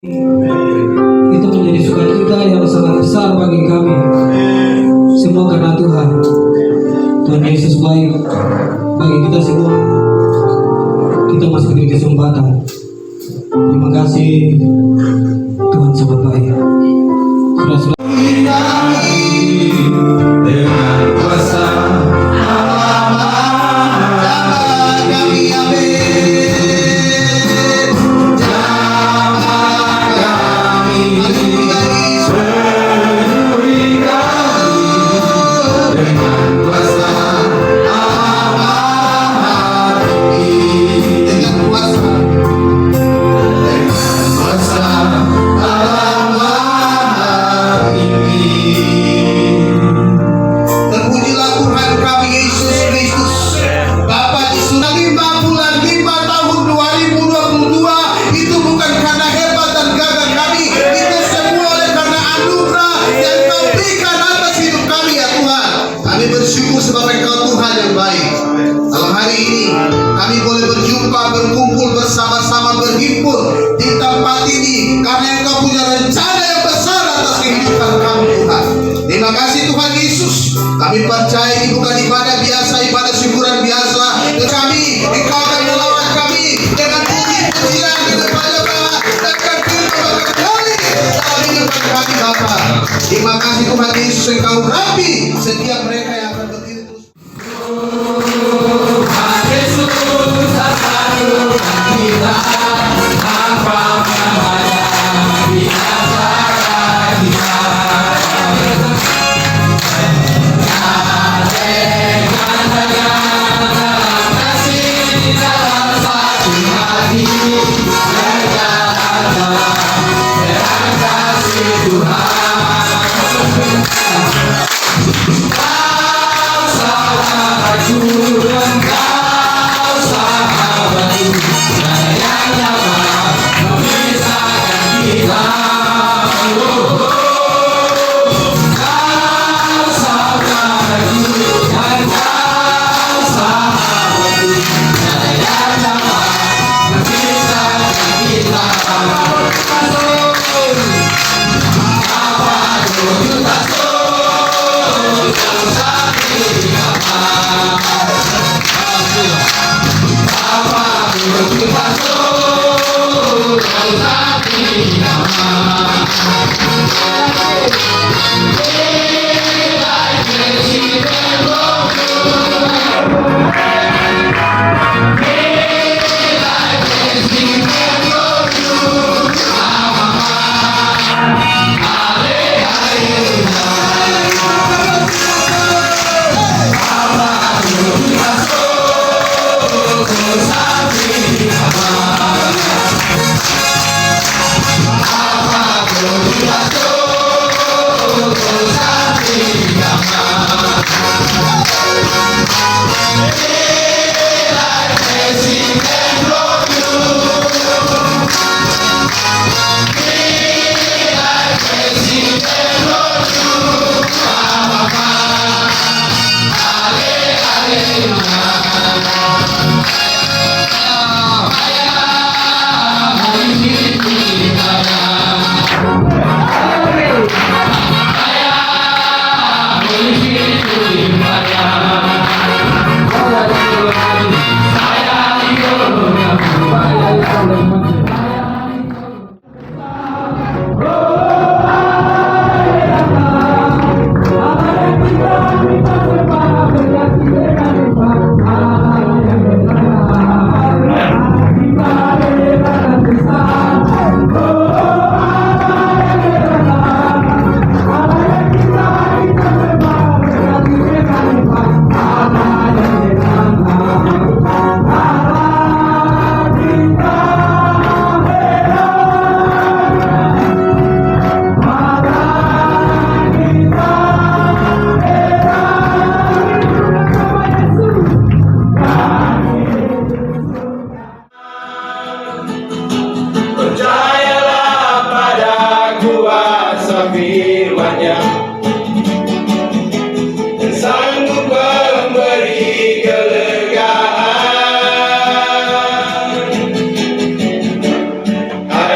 Itu menjadi sukacita yang sangat besar bagi kami. Semua karena Tuhan. Tuhan Yesus baik bagi kita semua. Kita masih diberi kesempatan. Terima kasih, Tuhan sangat baik. Saudara-saudara, bersyukur sebab Engkau Tuhan yang baik. Dalam hari ini kami boleh berjumpa, berkumpul bersama-sama, berhimpun di tempat ini karena Engkau punya rencana yang besar atas kehidupan kami, Tuhan. Terima kasih Tuhan Yesus. Kami percaya ini bukan ibadah biasa, ibadah syukuran biasa. Kami, Engkau akan melawat kami dengan puji-pujian dan penyembah dan firman kami dalam hidupan kami, Bapa. Terima kasih Tuhan Yesus, Engkau rapi setiap mereka yang akan berdiri terus. Tuhan Yesus, kita apa namanya di antara kita.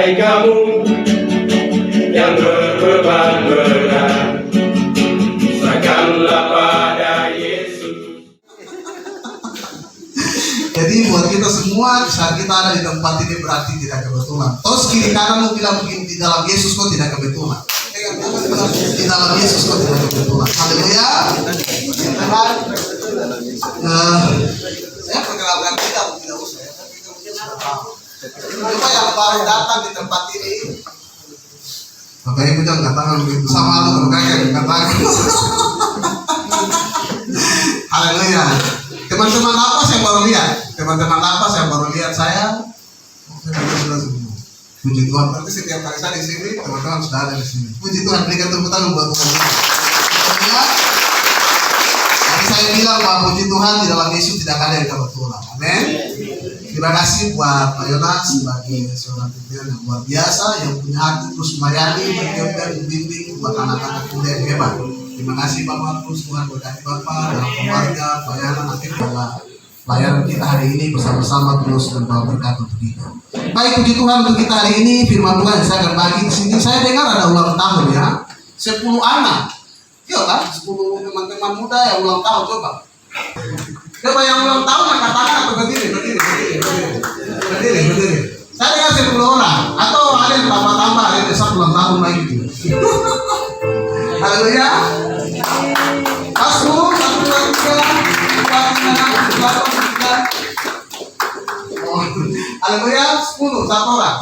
Hai kamu Jadi buat kita semua saat kita ada di tempat ini berarti tidak kebetulan. Terus kiri kananmu bilang begini, di dalam Yesus kau tidak kebetulan. Di dalam Yesus kau tidak kebetulan. Haleluya. Saya perkenalkan kita tidak usah ya. Coba yang baru datang di tempat ini. Bapak Ibu jangan katakan begitu sama Allah berkaitan katakan. Haleluya. Teman-teman lapas yang baru lihat, teman-teman lapas yang baru lihat saya sudah sembuh. Puji Tuhan. Berarti setiap kali saya di sini, teman-teman sudah ada di sini. Puji Tuhan. Berikan tepuk tangan buat Tuhan. Haleluya. Tadi saya bilang bahwa puji Tuhan di dalam Yesus tidak ada yang kebetulan. Amin. Terima kasih buat Pak Yonas sebagai seorang pimpinan yang luar biasa yang punya hati terus melayani, berkebun, membimbing buat anak-anak muda yang hebat. Terima kasih Bapak, terus Tuhan berkati Bapak dalam keluarga, pelayanan nanti pelayanan kita hari ini bersama-sama terus membawa berkat untuk kita. Baik, puji Tuhan untuk kita hari ini. Firman Tuhan yang saya akan bagi di sini. Saya dengar ada ulang tahun ya, 10 anak, iya kan? 10 teman-teman muda yang ulang tahun. Coba yang ulang tahun katakan atau berdiri. Saya dengar 10 orang atau ada yang tambah-tambah, ada yang satu ulang tahun lagi. Haleluya. Asmu 1, 2, 3, 4, 5, 6, 7, 8, 9. Haleluya. 10 satu orang.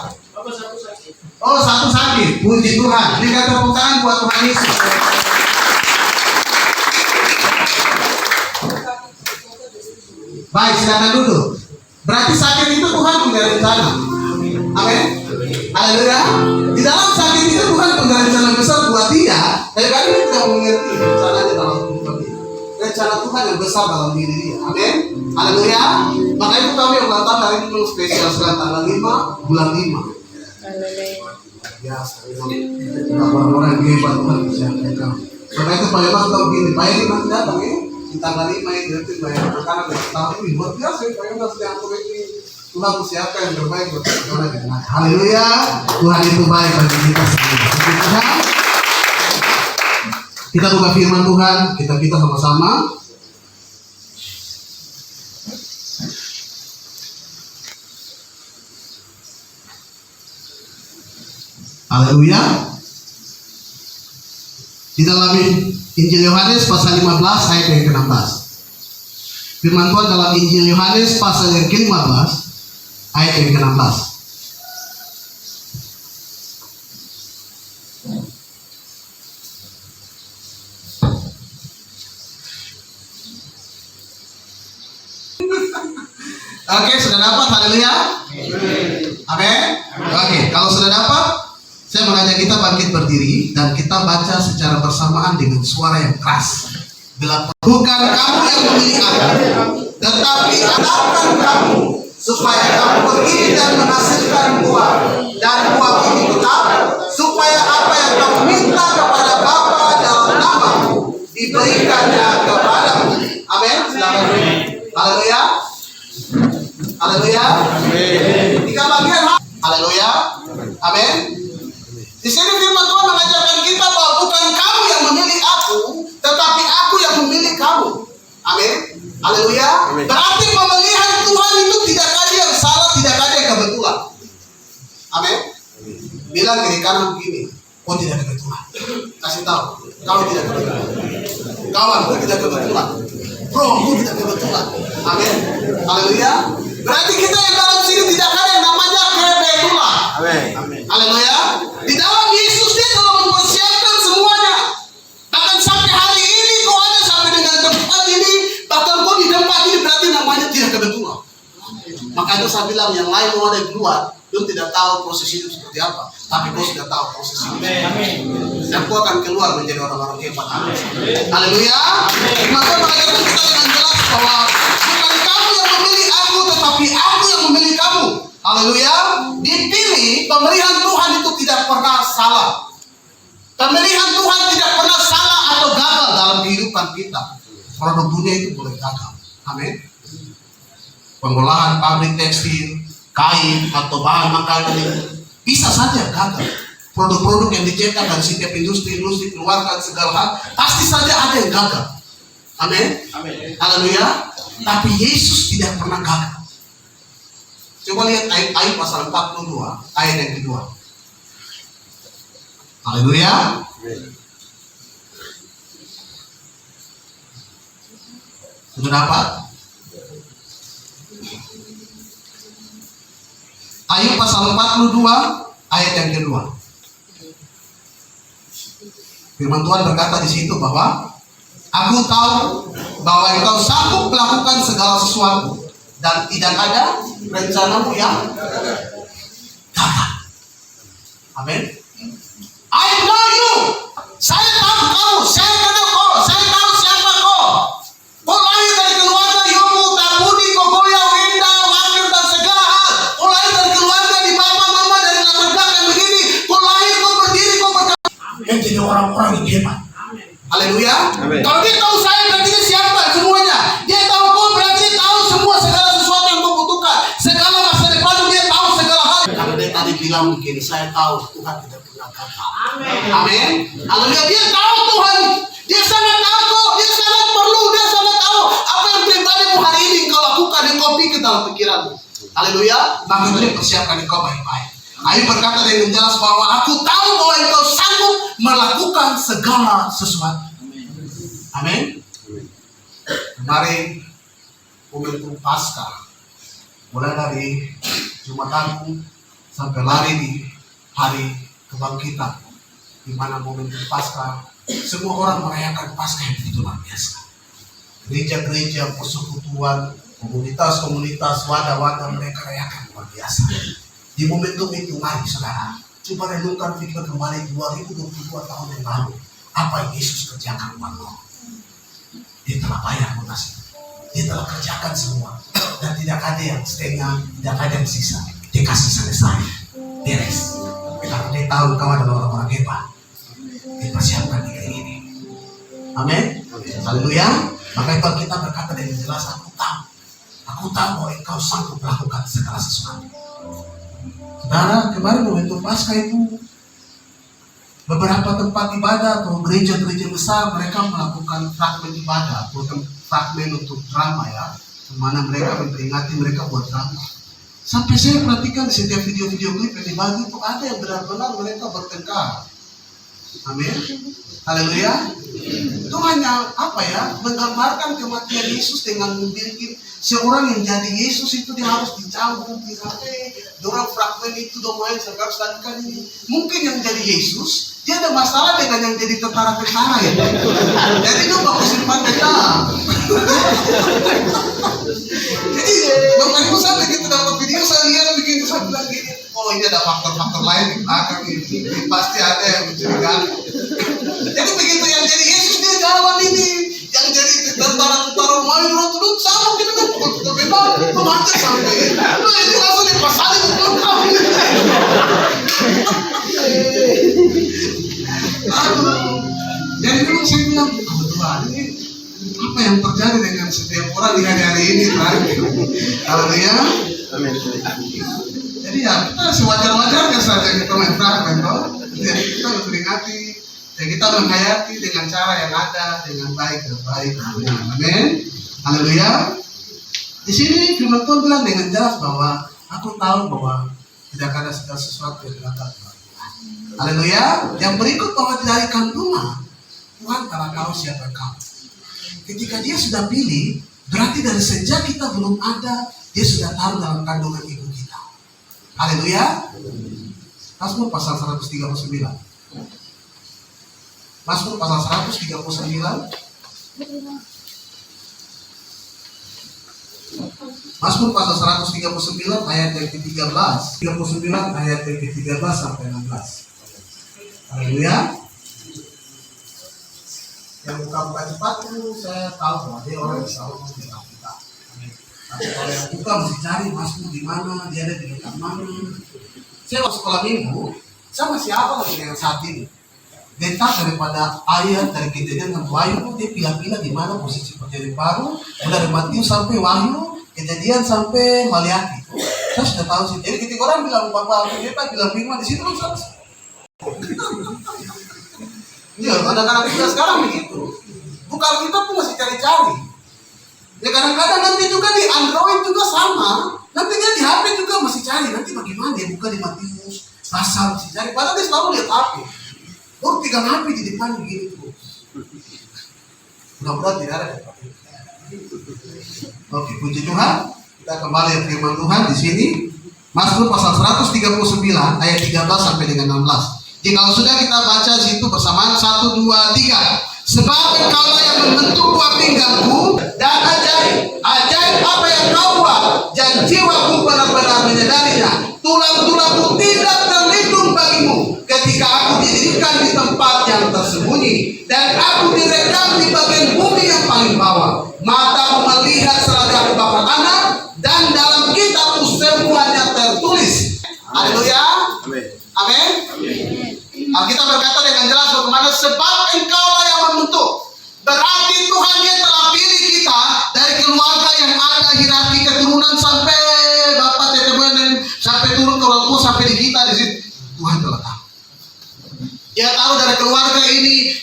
Oh, satu sakit. Puji Tuhan. Berikan tepuk tangan buat Tuhan Yesus. Baik, silakan duduk. Berarti sakit itu Tuhan punya rencana. Amin. Haleluya. Di dalam sakit itu Tuhan punya rencana besar buat dia. Kadang-kadang kita tidak mengerti rencananya dalam kehidupan dia. Rencana Tuhan yang besar dalam diri dia. Amin. Haleluya. Maka itu kami yang ulang tahun hari ini memang spesial sekali tanggal 5 bulan 5. Biasa. Orang-orang yang hebat Tuhan siapkan. Maka itu Pak Yonas tahu begini. Pak Yonas nanti datang ya. Di tanggal 5 ini nanti banyak anak-anak dari tahun ini luar biasa. Pak Yonas yang ini Tuhan persiapkan yang terbaik buat kita. Haleluya. Tuhan itu baik bagi kita semua. Kita buka firman Tuhan, kita sama-sama. Haleluya. Di dalam Injil Yohanes pasal 15 ayat yang ke-16. Firman Tuhan dalam Injil Yohanes pasal yang ke-15 ayat yang ke-16. Oke, sudah dapat? Haleluya. Amin. Oke, kalau sudah dapat, saya mengajak kita bangkit berdiri dan kita baca secara bersamaan dengan suara yang keras. Bukan kamu yang memilih aku, tetapi adapkan kamu supaya kamu pergi dan menghasilkan buah, dan buah ini tetap, supaya apa yang kamu minta kepada Bapa dalam namaku diberikannya kepadamu. Amin. Silakan. Haleluya. Haleluya. Tiga bagian. Haleluya. Amin. Di sini firman Tuhan mengajarkan kita bahwa bukan kamu yang memilih aku, tetapi aku yang memilih kamu. Amin. Haleluya. Berarti pemilihan Tuhan itu tidak ada yang salah, tidak ada yang kebetulan. Amin. Bilang kiri kanan begini, kau tidak kebetulan. Kasih tahu, kau tidak kebetulan. Kawan, kau tidak kebetulan. Bro, kau tidak kebetulan. Amin. Haleluya. Berarti kita yang dalam sini tidak ada yang namanya kebetulan. Amin. Haleluya. Di dalam Yesus dia telah mempersiapkan semuanya. Bahkan sampai hari ini kau ada sampai dengan tempat ini, bahkan kau di tempat ini berarti namanya tidak kebetulan. Maka itu saya bilang yang lain mau ada keluar, lu tidak tahu proses hidup seperti apa, tapi kau sudah tahu proses hidup. Dan kau akan keluar menjadi orang-orang hebat. Haleluya. Maka mengajarkan kita dengan jelas bahwa bukan kamu yang memilih aku, tetapi aku yang memilih kamu. Haleluya. Dipilih, pemilihan Tuhan itu tidak pernah salah. Pemilihan Tuhan tidak pernah salah atau gagal dalam kehidupan kita. Produk dunia itu boleh gagal. Amin. Pengolahan pabrik tekstil, kain atau bahan makanan itu bisa saja gagal. Produk-produk yang dicetak dari setiap industri keluarkan segala hal, pasti saja ada yang gagal. Amin. Haleluya. Tapi Yesus tidak pernah gagal. Coba lihat Ayub pasal 42 ayat yang kedua. Haleluya. Sudah dapat? Ayub pasal 42 ayat yang kedua. Firman Tuhan berkata di situ bahwa aku tahu bahwa engkau sanggup melakukan segala sesuatu dan tidak ada rencanamu yang gagal. Amin. I know you. Saya tahu kau. Saya kenal kau. Saya tahu siapa kau. Kau lahir dari keluarga Yobu, Tabuni, Kogoya, Wenda, Wakil dan segala hal. Kau lahir dari keluarga di bapa mama dari latar belakang begini. Kau lahir, kau berdiri, kau berkata. Yang jadi orang-orang yang hebat. Haleluya. Kalau dia tahu saya berarti dia siapa semuanya. Dia tahu kau berarti dia tahu semua segala sesuatu yang kau butuhkan. Segala masa depan dia tahu segala hal. Kalau dia tadi bilang begini, saya tahu Tuhan tidak pernah gagal. Amin. Haleluya. Dia tahu Tuhan. Dia sangat tahu. Dia sangat perlu. Dia sangat tahu apa yang pribadimu hari ini kau lakukan dan kau pikir dalam pikiranmu. Haleluya. Maka dia persiapkan engkau baik-baik. Ayub berkata dengan jelas bahwa aku tahu bahwa engkau sanggup melakukan segala sesuatu. Amin. Kemarin momentum Paskah mulai dari Jumat Agung sampai lari di hari kebangkitan, di mana momentum Paskah semua orang merayakan Paskah yang begitu luar biasa. Gereja-gereja, persekutuan, komunitas-komunitas, wadah-wadah mereka rayakan luar biasa. Di momentum itu mari saudara, coba renungkan pikir kembali 2022 tahun yang lalu. Apa yang Yesus kerjakan buat lo? Dia telah bayar lunasi. Dia telah kerjakan semua. Dan tidak ada yang setengah, tidak ada yang sisa. Dia kasih selesai. Beres. Karena dia tahu kau adalah orang-orang hebat. Dia persiapkan di kayak ini. Amin. Haleluya. Maka itu kita berkata dengan jelas, aku tahu. Aku tahu bahwa engkau sanggup melakukan segala sesuatu. Saudara, kemarin momentum Paskah itu beberapa tempat ibadah atau gereja-gereja besar mereka melakukan fragmen ibadah atau fragmen untuk drama ya, mana mereka memperingati mereka buat drama. Sampai saya perhatikan di setiap video-video klip yang dibagi itu ada yang benar-benar mereka bertengkar. Amin. Haleluya. Itu hanya apa ya, menggambarkan kematian Yesus dengan memiliki seorang yang jadi Yesus itu dia harus dicambuk, sampai dorang fragmen itu domain sekarang tadikan ini. Mungkin yang jadi Yesus dia ada masalah dengan yang jadi tentara-tentara ya. Jadi itu bagus simpan kita. Jadi Bapak Ibu sampai kita dapat video saya lihat begitu saya bilang gini, oh ini ada faktor-faktor lain di belakang ini pasti ada yang mencurigakan. Jadi begitu yang jadi Yesus dia jalan ini, yang jadi tentara-tentara Romawi Rotudut sama kita kan pukul bebas memacet sampai. Nah ini langsung dipasalin ke belakang. Jadi dulu saya bilang, Tuhan ini apa yang terjadi dengan setiap orang di hari-hari ini, Tuhan? Haleluya. Jadi ya kita sewajar-wajarnya saja kita main fragmen, toh. Jadi kita memperingati dan kita menghayati dengan cara yang ada dengan baik dan baik. Amin. Haleluya. Di sini firman Tuhan bilang dengan jelas bahwa aku tahu bahwa tidak ada segala sesuatu yang gagal. Haleluya. Yang berikut bahwa dari kandungan Tuhan telah tahu siapa kau. Ketika dia sudah pilih, berarti dari sejak kita belum ada, dia sudah tahu dalam kandungan ibu kita. Haleluya. Mazmur pasal 139. Mazmur pasal 139. Mazmur pasal 139 ayat yang ke-13. 39 ayat yang ke-13 sampai 16. Haleluya. Yang buka-buka cepat itu saya tahu bahwa dia orang yang selalu mengenal kita. Tapi kalau yang buka mesti cari Mazmur di mana, dia ada di dekat mana. Saya waktu sekolah minggu, saya masih apa lagi dengan saat ini. Letak daripada ayat dari Kejadian dan Wahyu, dia pilih-pilih di mana posisi perjanjian baru, mulai dari Matius sampai Wahyu, Kejadian sampai Maliaki. Saya sudah tahu sih. Jadi ketika orang bilang Bapak Alkitab bilang firman di situ belum selesai. Iya, anak-anak kita sekarang begitu. Buka Alkitab tuh masih cari-cari. Ya kadang-kadang nanti juga di Android juga sama, nanti kan di HP juga buka di Matius pasal jadi padahal dia selalu lihat api. Baru pegang api di depan begini tuh. Mudah-mudahan tidak ada. Oke, puji Tuhan. Kita kembali ke firman Tuhan di sini. Mazmur pasal 139 ayat 13 sampai dengan 16. Jadi kalau sudah kita baca situ bersamaan 1, 2, 3. Sebab engkaulah yang membentuk buah pinggangku dan ajaib apa yang kau buat, dan jiwaku benar-benar menyadarinya. Tulang-tulangku tidak terlindung bagimu ketika aku didirikan di tempat yang tersembunyi dan aku direkam di bagian bumi yang paling bawah. Matamu melihat seragam bapak anak dan dalam kitabmu semuanya tertulis. Haleluya. Amin. Alkitab berkata dengan jelas bagaimana sebab engkaulah yang membentuk. Berarti Tuhan dia telah pilih kita dari keluarga yang ada hierarki keturunan sampai bapak tete moyang sampai turun ke orang tua sampai di kita di situ. Tuhan telah tahu. Dia tahu dari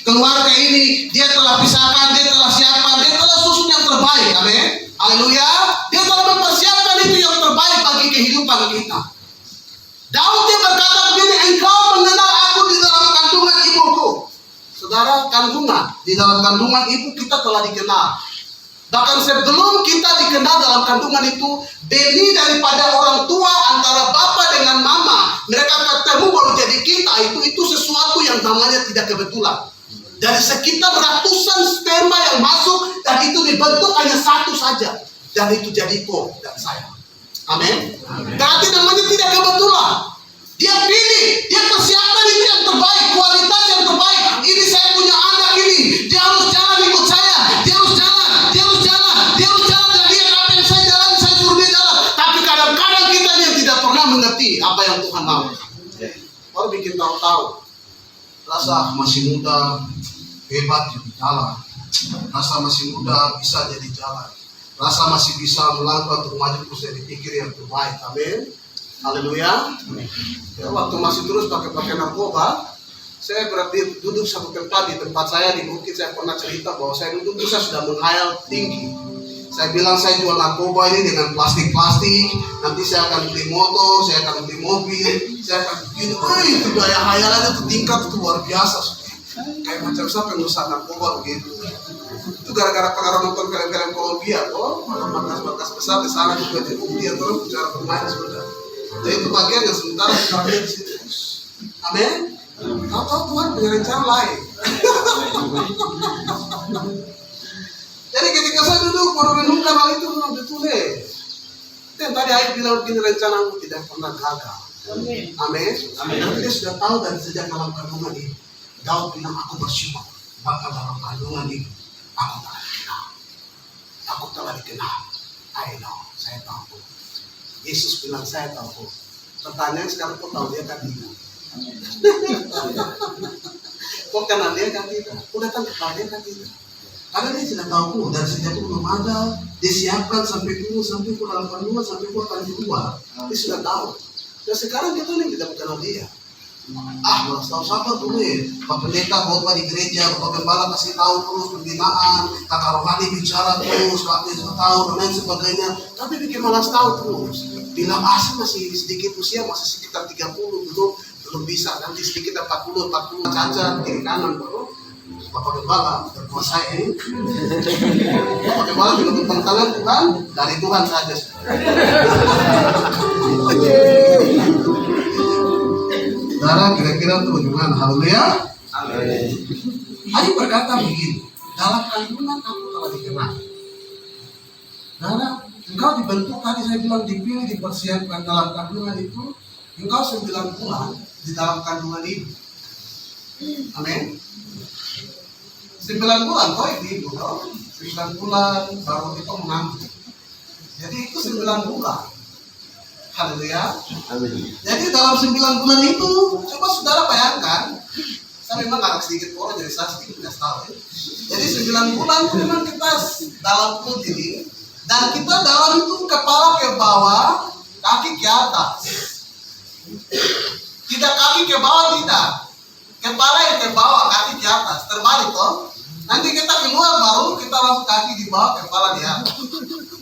keluarga ini dia telah pisahkan, dia telah siapkan, dia telah susun yang terbaik. Amin. Haleluya. Dia telah mempersiapkan itu yang terbaik bagi kehidupan kita. Daud dia berkata begini, engkau mengenal aku di dalam kandungan ibuku. Saudara, kandungan, di dalam kandungan ibu kita telah dikenal. Bahkan sebelum kita dikenal dalam kandungan itu, benih daripada orang tua antara bapak dengan mama, mereka ketemu baru jadi kita, itu sesuatu yang namanya tidak kebetulan. Dari sekitar ratusan sperma yang masuk dan itu dibentuk hanya satu saja, dan itu jadi kau dan saya. Amin. Berarti namanya tidak kebetulan. Dia pilih, dia persiapkan itu yang terbaik, kualitas yang terbaik. Ini saya punya anak ini, dia harus jalan ikut saya, dia harus jalan dan lihat apa yang saya jalan, saya suruh dia jalan. Tapi kadang-kadang kita yang tidak pernah mengerti apa yang Tuhan mau. Baru bikin tahu-tahu, rasa masih muda, hebat jadi jalan, rasa masih muda bisa jadi jalan. Rasa masih bisa melangkah untuk maju terus jadi pikir yang terbaik. Amin. Haleluya. Ya, waktu masih terus pakai narkoba, saya berarti duduk satu tempat di tempat saya di bukit. Saya pernah cerita bahwa saya duduk itu saya sudah menghayal tinggi. Saya bilang saya jual narkoba ini dengan plastik-plastik. Nanti saya akan beli motor, saya akan beli mobil, saya akan begini. Itu daya hayalannya itu tingkat itu luar biasa. Kayak macam siapa yang usaha narkoba begitu. Itu gara-gara pernah nonton film-film Kolombia, markas besar di sana juga di bukti atau bicara bermain sebenarnya. Jadi itu bagian yang sementara kita lihat di situ. Amin. Tahu Tuhan punya rencana lain. Jadi ketika saya duduk merenungkan hal itu, betul deh. Itu yang tadi Ayub bilang begini, rencanamu tidak pernah gagal. Amin. Amin. Dia sudah tahu dari sejak dalam kandungan ini. Daud bilang aku bersyukur bahkan dalam kandungan ini. Aku telah dikenal. I know, saya tahu. Yesus bilang saya tahu. Pertanyaan sekarang kau tahu dia kan tidak? Kau kenal dia kan tidak? Kau datang ke dia kan tidak? Karena dia sudah tahu dari sejak belum ada, disiapkan sampai ku dalam kandungan sampai ku akan keluar. Dia sudah tahu. Dan sekarang kita ini tidak mengenal dia. Malas tahu siapa dulu ya. Pak pendeta khotbah di gereja, Bapak Gembala kasih tahu terus pembinaan, kakak rohani bicara terus, Pak Yesus tahu dan lain sebagainya. Tapi bikin malas tahu terus. Bilang masih sedikit usia, masih sekitar 30 belum bisa. Nanti sekitar 40 cacat kiri kanan baru. Bapak Gembala berkuasa ini. Bapak Gembala juga bertentangan Tuhan dari Tuhan saja. Saudara, kira-kira itu bagaimana? Haleluya. Amin. Ayub berkata begini, dalam kandungan aku telah dikenal. Saudara, engkau dibentuk tadi saya bilang dipilih, dipersiapkan dalam kandungan itu. Engkau 9 bulan di dalam kandungan ibu. Amin. 9 bulan kau ibu, 9 bulan baru kita mengandung. Jadi itu 9 bulan. Haleluya. Jadi dalam 9 bulan itu, coba saudara bayangkan, saya memang agak sedikit boros, jadi saya sedikit tidak tahu. Jadi 9 bulan itu memang kita dalam perut ini, dan kita dalam itu kepala ke bawah, kaki ke atas. Tidak kaki ke bawah, tidak. Kepala yang ke bawah, kaki ke atas. Terbalik toh. Nanti kita keluar baru kita langsung kaki di bawah kepala dia.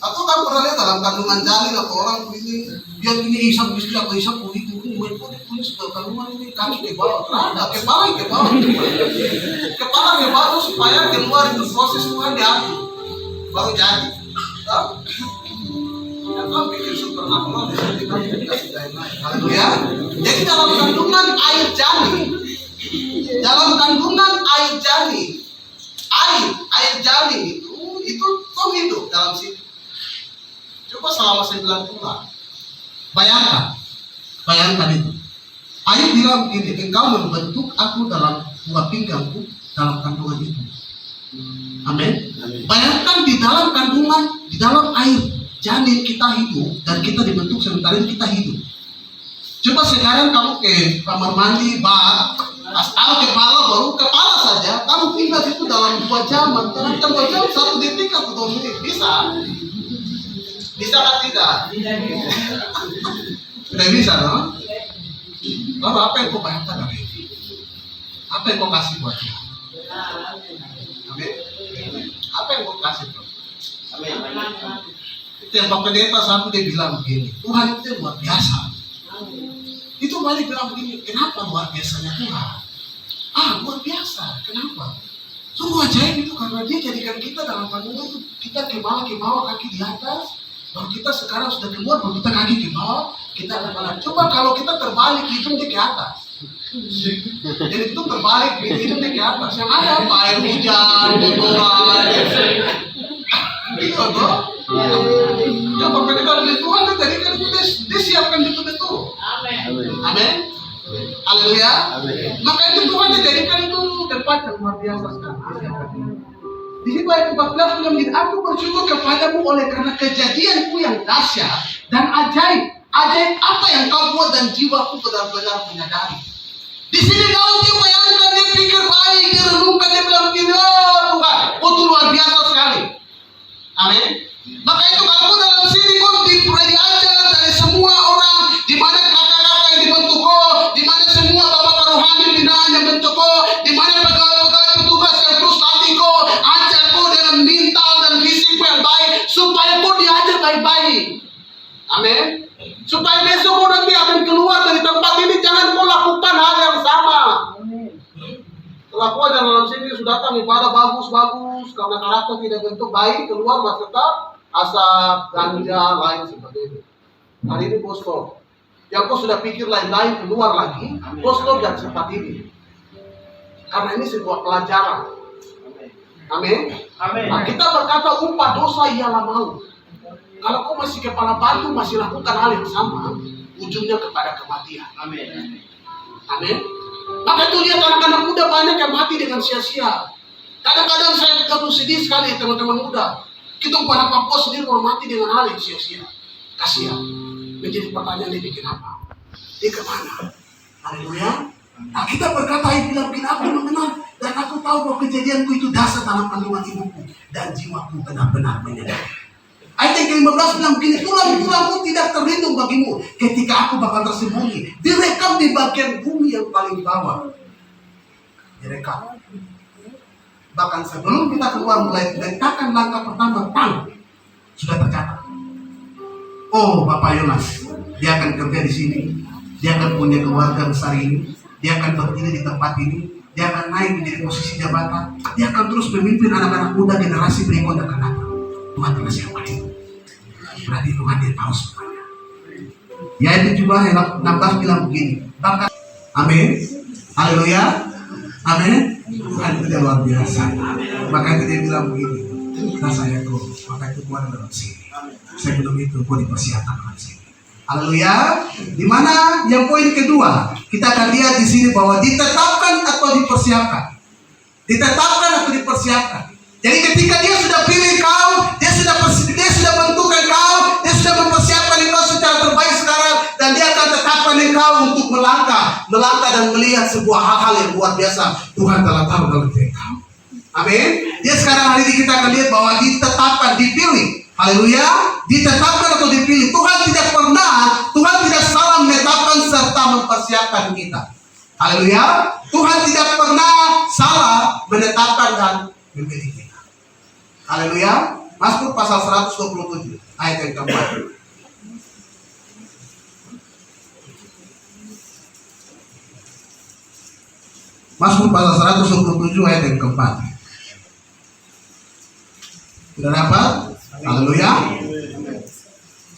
Atau kan pernah lihat dalam kandungan janin atau orang ini dia ini isap istilah isap kulit itu sudah kandungan ini kaki ke bawah, ada kepala ke bawah, kepala ke bawah supaya keluar itu proses Tuhan diambil baru jadi. Kalau pikir supernatural di sini kita sudah naik. Haleluya. Jadi dalam kandungan air janin, air janin itu tuh hidup dalam situ. Coba selama 9 bulan, bayangkan itu. Ayub bilang begini, engkau membentuk aku dalam buah pinggangku dalam kandungan itu. Amin. Bayangkan di dalam kandungan, di dalam air janin kita hidup dan kita dibentuk sementara kita hidup. Coba sekarang kamu ke kamar mandi, asal kepala baru kepala saja, kamu tinggal itu dalam 2 jam, dalam 2 jam 1 detik atau 2 menit bisa? Bisa kan tidak? Tidak bisa, no? Lalu apa yang kau bayangkan dari itu? Apa yang kau kasih buat dia? Amin. Apa yang kau kasih buat? Amin. Itu yang Pak Pendeta satu dia bilang begini, Tuhan itu luar biasa. Itu balik bilang begini, kenapa luar biasanya Tuhan? Luar biasa, kenapa? Sungguh ajaib itu karena dia jadikan kita dalam kandungan itu kita ke bawah kaki di atas. Kalau kita sekarang sudah keluar, baru kita kaki ke bawah, kita kepala. Coba kalau kita terbalik, hidung dia ke atas. Jadi itu terbalik, hidung dia ke atas. Yang ada apa? Air hujan, kotoran. Gitu toh? Ya pemerintah dari Tuhan kan tadi kan dia siapkan betul-betul. Amin. Haleluya. Maka itu Tuhan dijadikan itu tempat yang luar biasa sekali. Di situ ayat 14 bilang begini, aku bersyukur kepadamu oleh karena kejadianku yang dahsyat dan ajaib. Ajaib apa yang kau buat dan jiwaku benar-benar menyadari. Di sini Daud dia bayangkan, dia pikir baik, dia renungkan, dia bilang begini, oh Tuhan, itu luar biasa sekali. Amin. Maka itu kamu dalam sini kau diajar dari semua orang, di mana kakak-kakak yang dibentuk kau, di mana semua bapak rohani binaan yang bentuk kau, di mana pegawai-pegawai petugas yang frustasi kau, ajar kau dengan mental dan fisik yang baik, supaya kau diajar baik-baik. Amin. Supaya besok kau nanti akan keluar dari tempat ini, jangan kau lakukan hal yang sama. Kelakuan yang dalam sini sudah datang ibadah bagus-bagus, karena karakter tidak bentuk baik, keluar masih tetap asap, ganja, lain sebagainya. Hari ini bos stop. Yang kau sudah pikir lain-lain keluar lagi, bos stop dan sempat ini. Karena ini sebuah pelajaran. Amin. Nah, kita berkata upah dosa ialah maut. Kalau kau masih kepala batu, masih lakukan hal yang sama, ujungnya kepada kematian. Amin. Maka itu lihat anak-anak muda banyak yang mati dengan sia-sia. Kadang-kadang saya sedih sekali teman-teman muda. Kita pada Papua sendiri kalau mati dengan hal yang sia-sia. Kasihan. Menjadi pertanyaan ini kenapa? Dia kemana? Haleluya. Nah, kita berkata, bilang aku mengenal dan aku tahu bahwa kejadianku itu dasar dalam kandungan ibuku dan jiwaku benar-benar menyadari. Ayat yang ke-15 bilang begini, tulang-tulangku tidak terlindung bagimu ketika aku bakal tersembunyi, direkam di bagian bumi yang paling bawah. Direkam. Bahkan sebelum kita keluar mulai letakkan langkah pertama, sudah tercatat. Oh, Bapak Yonas, dia akan kerja di sini, dia akan punya keluarga besar ini, dia akan berdiri di tempat ini, dia akan naik menjadi posisi jabatan, dia akan terus memimpin anak-anak muda generasi berikut akan datang. Tuhan telah siapkan itu. Berarti Tuhan dia tahu semuanya. Ya itu juga 16 bilang begini. Bahkan, amin. Haleluya. Amin. Tuhan itu luar biasa. Maka itu dia bilang begini. Nah saya tuh, maka itu keluar dalam sini. Saya belum itu, kau dipersiapkan dalam sini. Haleluya. Dimana yang poin kedua, kita akan lihat di sini bahwa ditetapkan atau dipersiapkan. Ditetapkan atau dipersiapkan. Jadi ketika dia sudah pilih kau, dia sudah bentukkan kau, dia sudah mempersiapkan kau secara terbaik sekarang, dan dia akan tetapkan kau untuk melangkah dan melihat sebuah hal-hal yang luar biasa. Tuhan telah tahu dalam diri kau. Amin. Dia sekarang hari ini kita akan lihat bahwa ditetapkan, dipilih. Haleluya. Ditetapkan atau dipilih. Tuhan tidak salah menetapkan serta mempersiapkan kita. Haleluya. Tuhan tidak pernah salah menetapkan dan memilih kita. Haleluya. Mazmur pasal 127 ayat yang keempat. Mazmur pasal 127 ayat yang keempat. Sudah dapat? Haleluya.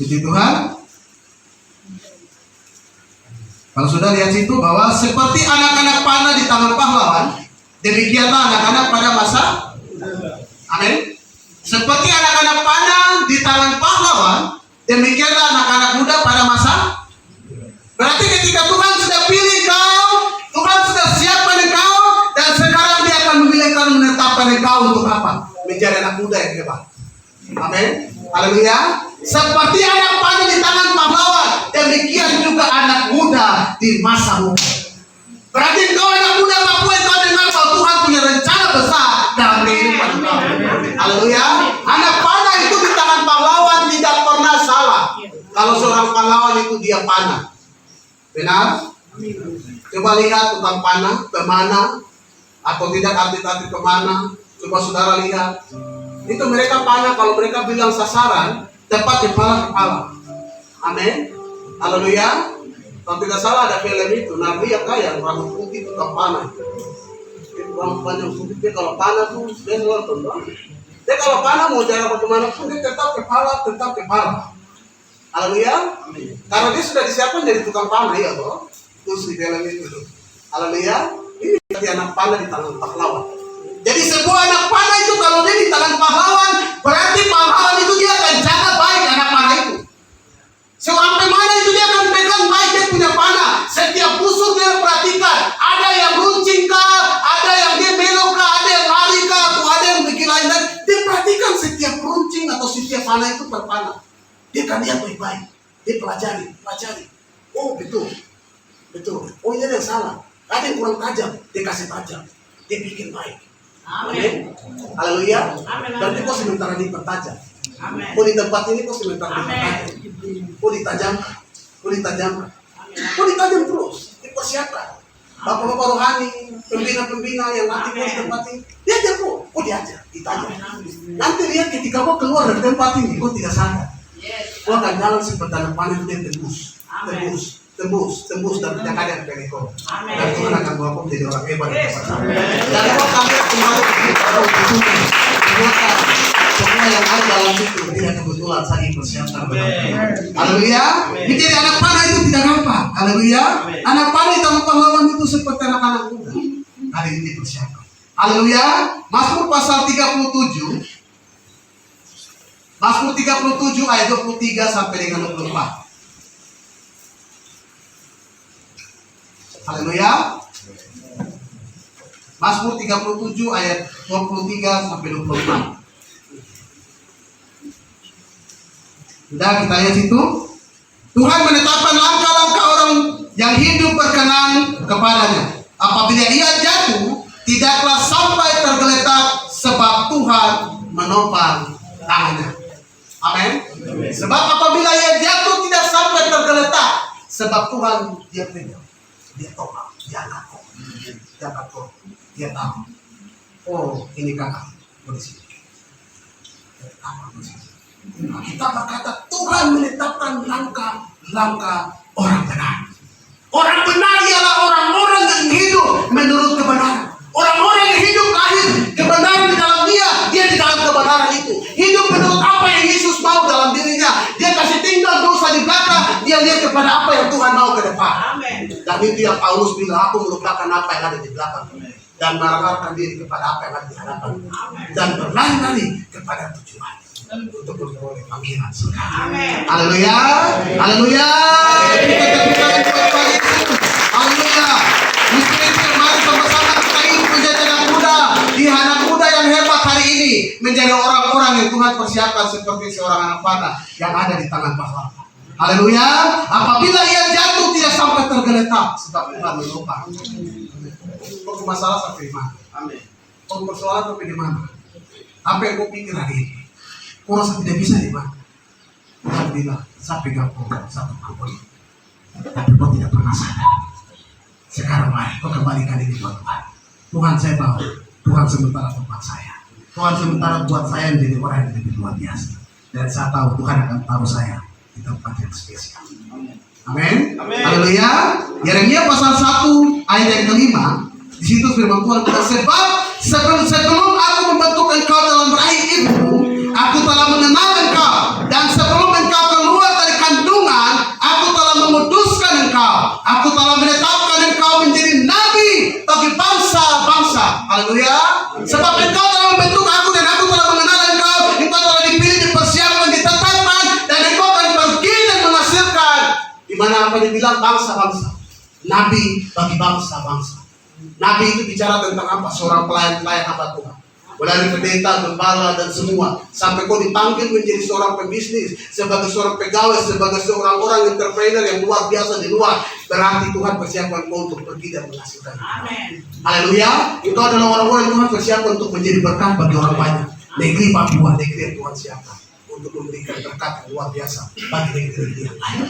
Puji Tuhan. Kalau sudah lihat situ bahwa seperti anak-anak panah di tangan pahlawan, demikianlah anak-anak pada masa. Amin. Seperti anak-anak panah di tangan pahlawan, demikianlah anak-anak muda pada masa. Berarti ketika Tuhan sudah pilih kau, Tuhan sudah siapkan engkau, dan sekarang Dia akan memilih kau, menetapkan engkau untuk apa? Menjadi anak muda yang hebat. Amin. Haleluya. Seperti anak panah di tangan pahlawan, demikian juga anak muda di masa muda. Berarti kau anak muda Papua, kau dengar bahwa Tuhan punya rencana besar dalam kehidupan kau. Haleluya. Anak panah itu di tangan pahlawan tidak pernah salah. Kalau seorang pahlawan itu dia panah. Benar? Coba lihat tukang panah, pemana, atau tidak atlet-atlet pemana. Coba saudara lihat. Itu mereka panah, kalau mereka bilang sasaran, tepat kepala. Amin. Haleluya. Kalau tidak salah ada film itu, Nabi yang rambut putih tukang panah. Rambut panjang putih, dia kalau panah tuh dia nonton. Dia kalau panah mau jalan bagaimana pun dia tetap kepala. Haleluya. Karena dia sudah disiapkan jadi tukang panah, ya toh. Terus di film itu. Haleluya. Ini berarti anak panah di tangan pahlawan. Jadi sebuah anak panah itu kalau dia di tangan pahlawan, berarti pahlawan itu dia akan jaga baik anak panah itu. Seorang pemana itu dia akan pegang baik dia punya panah. Setiap busur dia perhatikan. Ada yang runcing kah, ada yang dia belok kah, ada yang lari kah, atau ada yang bikin lain. Dia perhatikan setiap runcing atau setiap panah itu berpanah. Dia akan lihat baik-baik. Dia pelajari. Oh betul. Oh ini ada yang salah. Ada yang kurang tajam, dia kasih tajam. Dia bikin baik. Amin. Haleluya. Berarti kau sementara dipertajam. Kau di tempat ini kau sementara dipertajam. Kau ditajamkan. Kau ditajam terus. Dipersiapkan. Bapak-bapak rohani, pembina-pembina yang nanti kau di tempat ini, diajar kau diajar, ditajam. Nanti lihat ketika kau keluar dari tempat ini, kau tidak sadar. Kau akan jalan seperti anak panah yang tembus dan tidak ada yang pengen kau. Dan Tuhan akan bawa kau menjadi orang hebat di tempat sana. Dan kau akan lihat kembali semua yang ada dalam itu tidak kebetulan saja persiapkan. Haleluya. Menjadi anak panah itu tidak gampang. Haleluya. Anak panah di tangan pahlawan itu seperti anak-anak muda. Hari ini dipersiapkan. Haleluya. Mazmur pasal 37. Mazmur 37 ayat 23 sampai dengan 24. Haleluya. Mazmur 37 ayat 23 sampai 24. Sudah kita lihat situ. Tuhan menetapkan langkah-langkah orang yang hidup berkenan kepadanya. Apabila ia jatuh, tidaklah sampai tergeletak sebab Tuhan menopang tangannya. Amin. Sebab apabila ia jatuh tidak sampai tergeletak sebab Tuhan dia pegang. Dia topang, dia angkat kau, dia tahu. Oh, ini kakak, kondisi. Kita berkata Tuhan menetapkan langkah orang benar. Orang benar ialah orang-orang yang hidup menurut kebenaran. Orang-orang yang hidup lahir kebenaran di dalam dia di dalam kebenaran itu. Hidup menurut apa yang Yesus mau dalam dirinya. Dia kasih tinggal dosa di belakang, dia lihat kepada apa yang Tuhan mau ke depan. Amen. Dan itu yang Paulus bilang, aku melupakan apa yang ada di belakang dan merendahkan diri kepada apa yang ada di hadapan dan berlari-lari kepada tujuan untuk memperoleh panggilan surga. Haleluya. Haleluya. Haleluya. Mari sama-sama kita hidup menjadi anak muda. Di anak muda yang hebat hari ini menjadi orang-orang yang Tuhan persiapkan seperti seorang anak panah yang ada di tangan pahlawan. Haleluya. Apabila ia jatuh tidak sampai tergeletak sebab Tuhan menopang. Kau masalah sampai di mana? Amin. Kau persoalan sampai di mana? Apa yang kau pikir hari ini? Kau rasa tidak bisa di mana? Tuhan bilang sampai gampang satu ampun. Tapi kau tidak pernah sadar. Sekarang mari kau kembalikan ini buat Tuhan. Tuhan saya tahu. Tuhan sementara tempat saya. Tuhan sementara buat saya menjadi orang yang lebih luar biasa. Dan saya tahu Tuhan akan taruh saya di tempat yang spesial. Amin. Haleluya. Yeremia pasal 1 ayat yang kelima. Di situ firman Tuhan berkata, sebab sebelum aku membentuk engkau dalam rahim ibumu, aku telah mengenal engkau, dan sebelum engkau keluar dari kandungan, aku telah memutuskan engkau. Aku telah menetapkan engkau menjadi nabi bagi bangsa-bangsa. Haleluya. Sebab engkau telah membentuk aku dan aku telah mengenal engkau. Engkau telah dipilih, dipersiapkan, ditetapkan, dan engkau akan pergi dan menghasilkan. Di mana apa dibilang bangsa-bangsa. Nabi bagi bangsa-bangsa. Nabi itu bicara tentang apa? Seorang pelayan-pelayan hamba Tuhan. Mulai dari pendeta, gembala, dan semua. Sampai kau dipanggil menjadi seorang pembisnis, sebagai seorang pegawai, sebagai seorang orang entrepreneur yang luar biasa di luar. Berarti Tuhan persiapkan kau untuk pergi dan menghasilkan. Amin. Haleluya. Itu adalah orang-orang yang Tuhan persiapkan untuk menjadi berkat bagi orang banyak. Negeri Papua, negeri yang Tuhan siapkan untuk memberikan berkat yang luar biasa bagi negeri-negeri yang lain.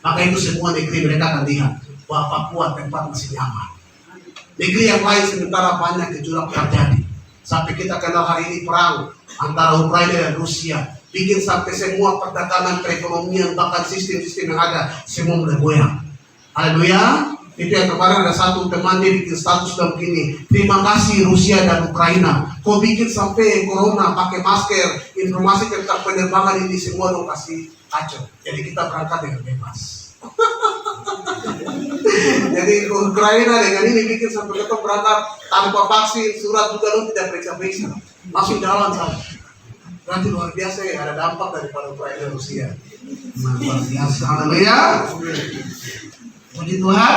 Maka itu semua negeri mereka akan lihat bahwa Papua tempat masih nyaman. Negeri yang lain sementara banyak gejolak terjadi. Sampai kita kenal hari ini perang antara Ukraina dan Rusia. Bikin sampai semua perdagangan, perekonomian, bahkan sistem-sistem yang ada semua mulai goyang. Haleluya. Itu yang kemarin ada satu teman dia bikin status dan begini. Terima kasih Rusia dan Ukraina. Kau bikin sampai corona pakai masker. Informasi tentang penerbangan ini semua dong kasih kacau. Jadi kita berangkat dengan bebas. Jadi Ukraina dengan ini bikin sampai kita berangkat tanpa vaksin, surat juga lu tidak periksa-periksa, langsung jalan saja. Nanti luar biasa ya, ada dampak daripada Ukraina dan Rusia. Luar biasa. Haleluya. Puji Tuhan.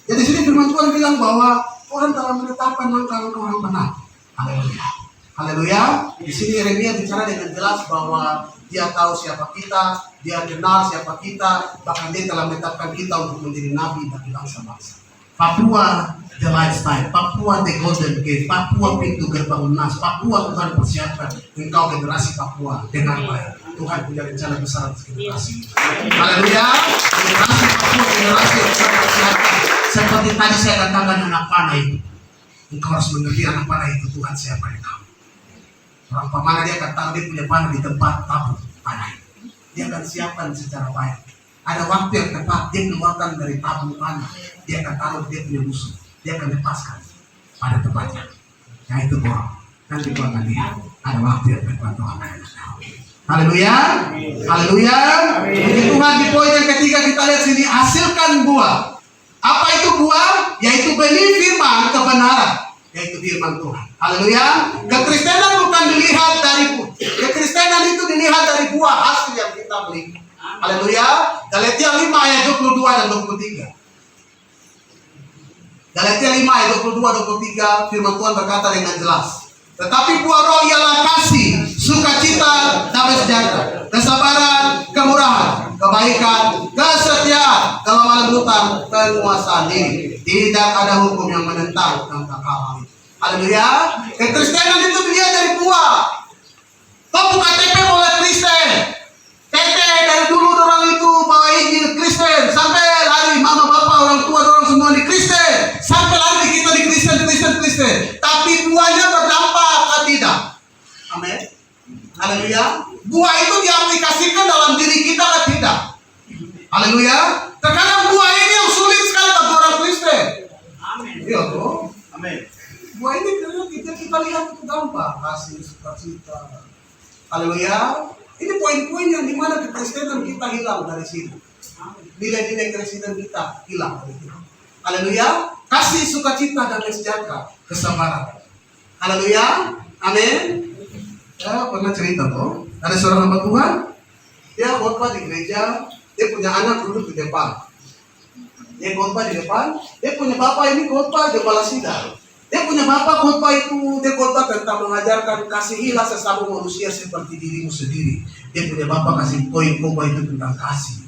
Jadi sini firman Tuhan bilang bahwa Tuhan telah menetapkan langkah-langkah orang benar. Haleluya. Haleluya. Di sini Yeremia bicara dengan jelas bahwa dia tahu siapa kita, dia kenal siapa kita, bahkan dia telah menetapkan kita untuk menjadi nabi bagi bangsa-bangsa. Papua the lifestyle, Papua the golden gate, Papua pintu gerbang lunas, Papua Tuhan persiapkan engkau generasi Papua dengan baik. Tuhan punya rencana besar untuk generasi. Haleluya. Generasi Papua, generasi yang Tuhan persiapkan. Seperti tadi saya katakan anak panah itu, engkau harus mengerti anak panah itu Tuhan siapa yang kamu. Orang pemanah dia akan tahu dia punya panah di tempat tabung panah. Dia akan siapkan secara baik. Ada waktu yang tepat dia keluarkan dari tabung panah. Dia akan taruh dia punya musuh. Dia akan lepaskan pada tempatnya. Yang itu bohong. Nanti kau akan lihat ada waktu yang tepat Tuhan akan tahu. Haleluya. Haleluya. Puji Tuhan. Di poin yang ketiga kita lihat sini, hasilkan buah. Apa itu buah? Yaitu benih firman kebenaran. Yaitu firman Tuhan. Haleluya. Kekristenan bukan dilihat dari kekristenan itu dilihat dari buah hasil yang kita beli. Haleluya. Galatia 5 ayat 22 dan 23. Galatia 5 ayat 22-23 firman Tuhan berkata dengan jelas. Tetapi buah roh ialah kasih, sukacita, damai sejahtera, kesabaran, kemurahan, kebaikan, kesetiaan, kelemah lembutan, penguasaan diri. Tidak ada hukum yang menentang tentang hal itu. Haleluya. Kekristenan itu dilihat dari buah. Kau buka KTP oleh Kristen. TT dari dulu orang itu bawa Injil Kristen, sampai hari mama bapak orang tua orang semua di Kristen, sampai hari kita di Kristen. Tapi buahnya berdampak atau tidak? Amin. Haleluya. Buah itu diaplikasikan dalam diri kita atau tidak? Haleluya. Terkadang buah ini yang sulit sekali bagi orang Kristen. Amin. Iya toh. Amin. Buah ini kita lihat itu gampang, kasih, sukacita. Haleluya. Ini poin-poin yang dimana kekristenan kita hilang dari situ. Nilai-nilai kekristenan kita hilang dari situ. Haleluya. Kasih, sukacita, dan sejahtera, kesabaran. Haleluya. Amin. Ya pernah cerita toh. Ada seorang hamba Tuhan. Dia khotbah di gereja. Dia punya anak duduk di depan. Dia khotbah di depan. Dia punya bapak ini khotbah gembala sidang. Dia punya bapak khotbah itu, dia khotbah tentang mengajarkan kasihilah sesama manusia seperti dirimu sendiri. Dia punya bapak kasih poin khotbah itu tentang kasih.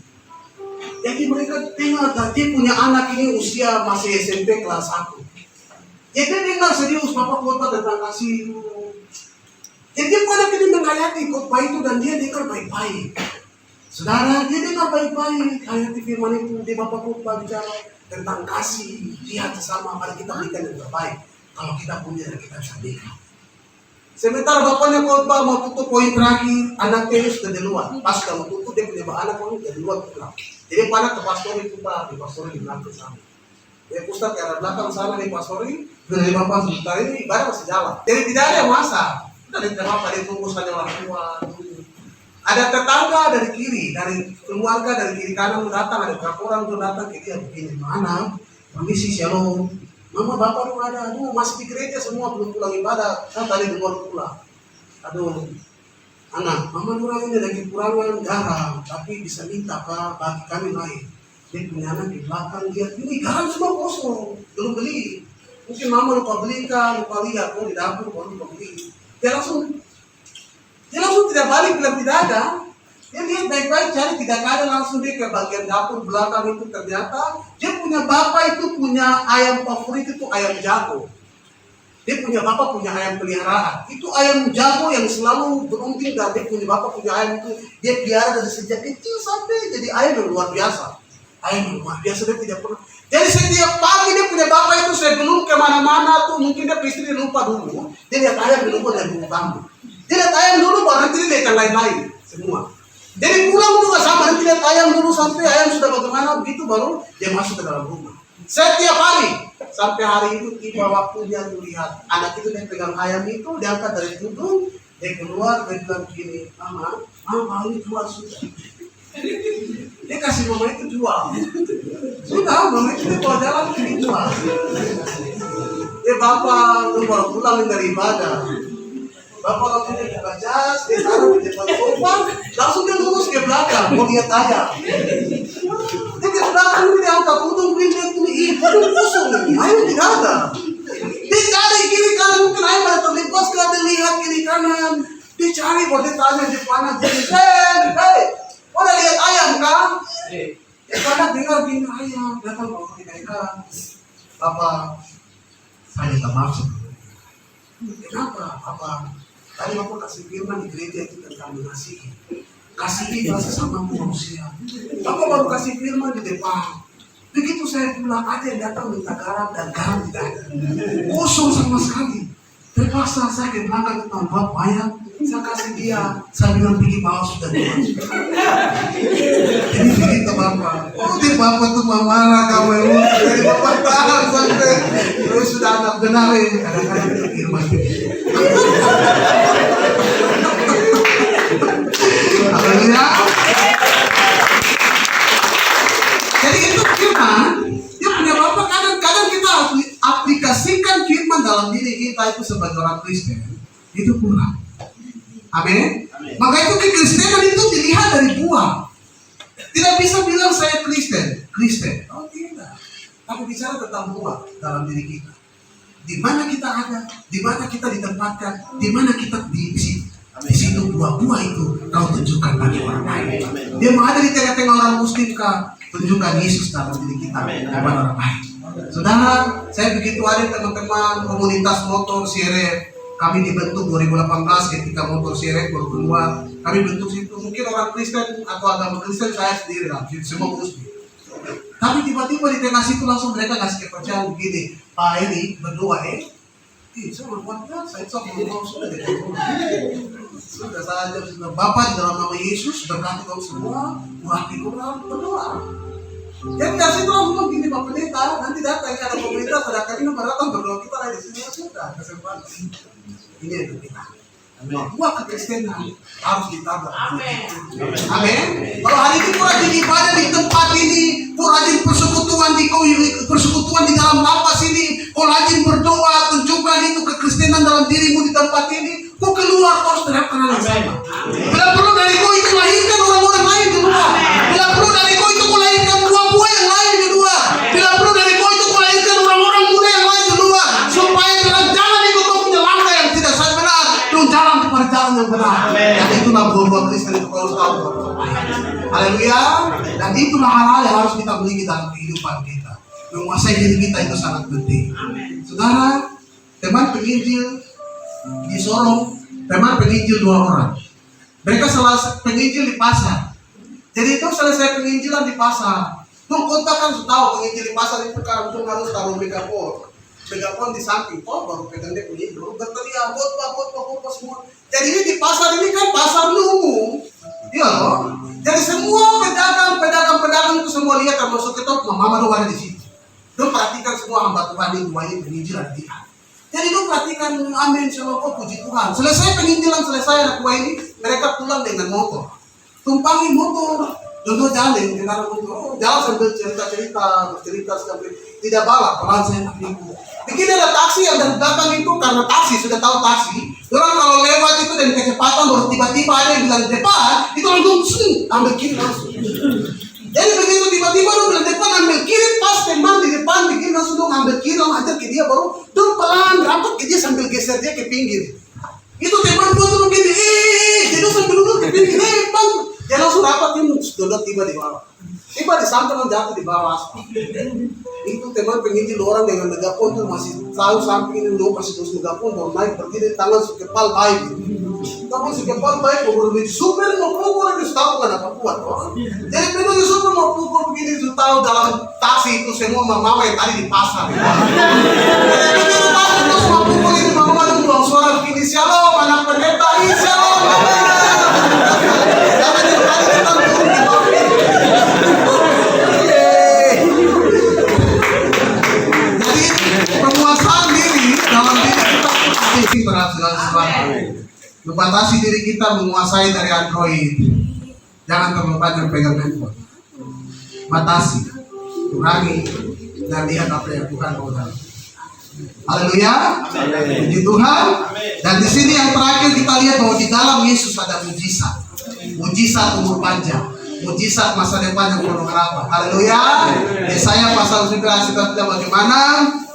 Jadi mereka tengok, dia punya anak ini usia masih SMP kelas 1. Jadi dia dengar serius bapak khotbah tentang kasih itu. Jadi dia anak ini menghayati khotbah itu dan dia dengar baik-baik. Saudara, dia dengar baik-baik hayati firman itu. Dia bapak khotbah bicara tentang kasih, lihat sesama, mari kita berikan yang terbaik. Kalau kita punya, kita bisa berikan. Sementara bapaknya khotbah mau tutup poin terakhir, anaknya ini sudah di luar. Pas kamu tutup dia punya anak kamu dari luar pulang. Jadi anak ke pastori itu pak, di pastori di belakang sana. Dia pusat ke arah belakang sana di pastori, dari bapak sebentar ini ibadah masih jalan. Jadi tidak ada yang masak. Kita dari bapak dia tunggu saja orang tua. Ada tetangga dari kiri, dari keluarga dari kiri kanan datang, ada berapa orang tuh datang ke dia begini, mana? Permisi shalom. Mama bapak dulu ada, aduh masih di gereja semua belum pulang ibadah. Saya tadi baru pulang. Aduh, anak, mama dulu ini ada kekurangan garam, tapi bisa minta pak bagi kami lain. Dia punya anak di belakang dia, ini garam semua kosong, belum beli. Mungkin mama lupa belikan, lupa lihat, di dapur baru lupa beli. Dia langsung tidak balik bilang tidak ada. Dia lihat baik-baik cari tidak ada, langsung dia ke bagian dapur belakang itu ternyata dia punya bapak itu punya ayam favorit itu ayam jago. Dia punya bapak punya ayam peliharaan. Itu ayam jago yang selalu beruntung dan dia punya bapak punya ayam itu dia pelihara dari sejak kecil sampai jadi ayam yang luar biasa. Ayam yang luar biasa dia tidak pernah. Jadi setiap pagi dia punya bapak itu sebelum kemana-mana tuh mungkin dia istri lupa dulu. Dia lihat ayam dulu dari bumbu bambu. Dia lihat ayam dulu baru nanti dia lihat yang lain-lain semua. Jadi pulang juga sama, nanti lihat ayam dulu sampai ayam sudah bagaimana begitu baru dia masuk ke dalam rumah. Setiap hari sampai hari itu tiba waktu dia melihat anak itu dia pegang ayam itu dia angkat dari tudung dia keluar dia bilang gini, mama ini jual sudah. Dia kasih mama itu jual. Sudah mama itu dia bawa jalan ini jual. Dia bapak lu baru pulang dari ibadah. Bapak langsung dia buka jas, dia taruh di depan sofa, langsung dia lurus ke belakang, mau lihat ayam. Dia ke belakang, dia angkat udung, dia lihat ini, udung kosong ini, ayam tidak ada. Dia cari kiri kanan, mungkin ayam ada terlepas, dia lihat kiri kanan. Dia cari, dia tanya di mana, hei, udah lihat ayam kan? Ya karena dengar gini ayam, datang bapak dikaikan. Bapak, saya minta maaf. Kenapa? Apa? Tadi Bapak kasih firman di gereja itu tentang mengasihi. Kasihi sesama manusia. Bapak baru kasih firman di depan. Begitu saya pulang aja yang datang minta garam dan garam tidak ada. Kosong sama sekali. Terpaksa saya ke belakang tentang Bapak ayam. Saya kasih dia. Saya bilang pergi bawa sudah dua. Jadi begitu Bapak. Dia Bapak tuh marah kamu emosi. Jadi Bapak tahan sampai terus sudah anak benarin. Kadang-kadang itu firman. Haleluya. Jadi itu firman. Dia punya Bapak kadang-kadang kita aplikasikan firman dalam diri kita itu sebagai orang Kristen. Itu kurang. Amin. Maka itu kekristenan itu dilihat dari buah. Tidak bisa bilang saya Kristen. Oh tidak. Tapi bicara tentang buah dalam diri kita. Di mana kita ada, di mana kita ditempatkan, di mana kita diisi. Di situ buah-buah itu kau tunjukkan bagi orang lain. Dia mau ada di tengah-tengah orang Muslim kah? Tunjukkan Yesus dalam diri kita kepada orang lain. Saudara, saya begitu ada teman-teman komunitas motor CRF. Kami dibentuk 2018 ketika motor CRF baru keluar. Kami bentuk situ. Mungkin orang Kristen atau agama Kristen saya sendiri lah, semua Muslim. Tapi tiba-tiba di tengah situ langsung mereka kasih kepercayaan begini. Pak Edi berdoa saya berbuat saya mau sudah sudah saja sudah Bapak dalam nama Yesus berkati kau semua. Hati orang berdoa. Jadi dari situ langsung begini Pak Pendeta nanti datang ada pemerintah pada kali ini datang berdoa kita di sini sudah kesempatan. Ini yang kita. Buah kekristenan harus ditabrak. Amin. Kalau hari ini kau rajin ibadah di tempat ini, kau rajin persekutuan di dalam lapas ini, kau rajin berdoa, tunjukkan itu kekristenan dalam dirimu di tempat ini, kau keluar kau harus terapkan hal yang sama. Bila perlu dari kau itu lahirkan orang-orang lain di luar. Bila perlu dari kau itu kau lahirkan buah-buah yang lain di luar. Bila perlu dari kau itu kau lahirkan orang-orang muda yang lain di luar, supaya jalan itu kau punya langkah yang tidak benar, dan jalan kepada jalan yang benar. Dan itulah buah-buah Kristen itu kau harus tahu. Haleluya. Dan itulah hal-hal yang harus kita miliki dalam kehidupan kita. Menguasai diri kita itu sangat penting. Saudara, teman penginjil di Sorong, teman penginjil 2 orang. Mereka selesai penginjil di pasar. Jadi itu selesai penginjilan di pasar. Tuh kota kan sudah tahu penginjil di pasar itu kan harus taruh megafon. megapon di samping, baru pegang dia punya, baru berteriak, khotbah semua. Jadi ini di pasar ini kan pasar umum, iya loh. Jadi semua pedagang itu semua lihat termasuk kita, mama doang ada di situ. Lu perhatikan semua hamba Tuhan ini dua ini penginjilan dia. Jadi lu perhatikan, amin, shalom, puji Tuhan. Selesai penginjilan, selesai anak buah ini, mereka pulang dengan motor. Tumpangi motor, contoh jalan, kendaraan motor. Jalan sambil bercerita sambil tidak balap, pelan saya menipu. Begini ada taksi yang dari belakang itu, karena taksi, sudah tahu taksi. Orang kalau lewat itu dan kecepatan, baru tiba-tiba ada yang bilang depan, itu langsung, ambil kiri langsung. Jadi begitu tiba-tiba lu bilang depan ambil kiri, pas teman di depan bikin langsung dong ambil kiri, langsung ajar ke dia, baru dong pelan rapat ke dia sambil geser dia ke pinggir. Itu teman gua tuh begini, dia sambil duduk ke pinggir, pan, dia langsung rapat, dia sudah tiba di bawah. Tiba di samping jatuh di bawah aspal. Itu teman penginjil orang dengan megapon tuh masih tahu samping ini lu masih terus megapon baru naik berdiri tangan sekepal baik. Tapi sekepal baik baru lebih super mau pukul itu tahu kan apa kuat. Jadi begitu super mau pukul begini itu tahu dalam taksi itu semua mama yang tadi di pasar. Jadi begitu tahu terus mau pukul itu mama itu buang suara begini shalom anak pendeta shalom. Jangan yang tadi kita turun di bawah. Penguasaan diri dalam diri kita membatasi diri kita menguasai dari Android. Jangan terlalu banyak pegang handphone. Batasi, kurangi, dan lihat apa yang Tuhan mau dalam. Haleluya, puji Tuhan. Dan di sini yang terakhir kita lihat bahwa di dalam Yesus ada mujizat umur panjang. Mujizat masa depan yang penuh harapan. Haleluya. Yesaya pasal 9 kita bilang bagaimana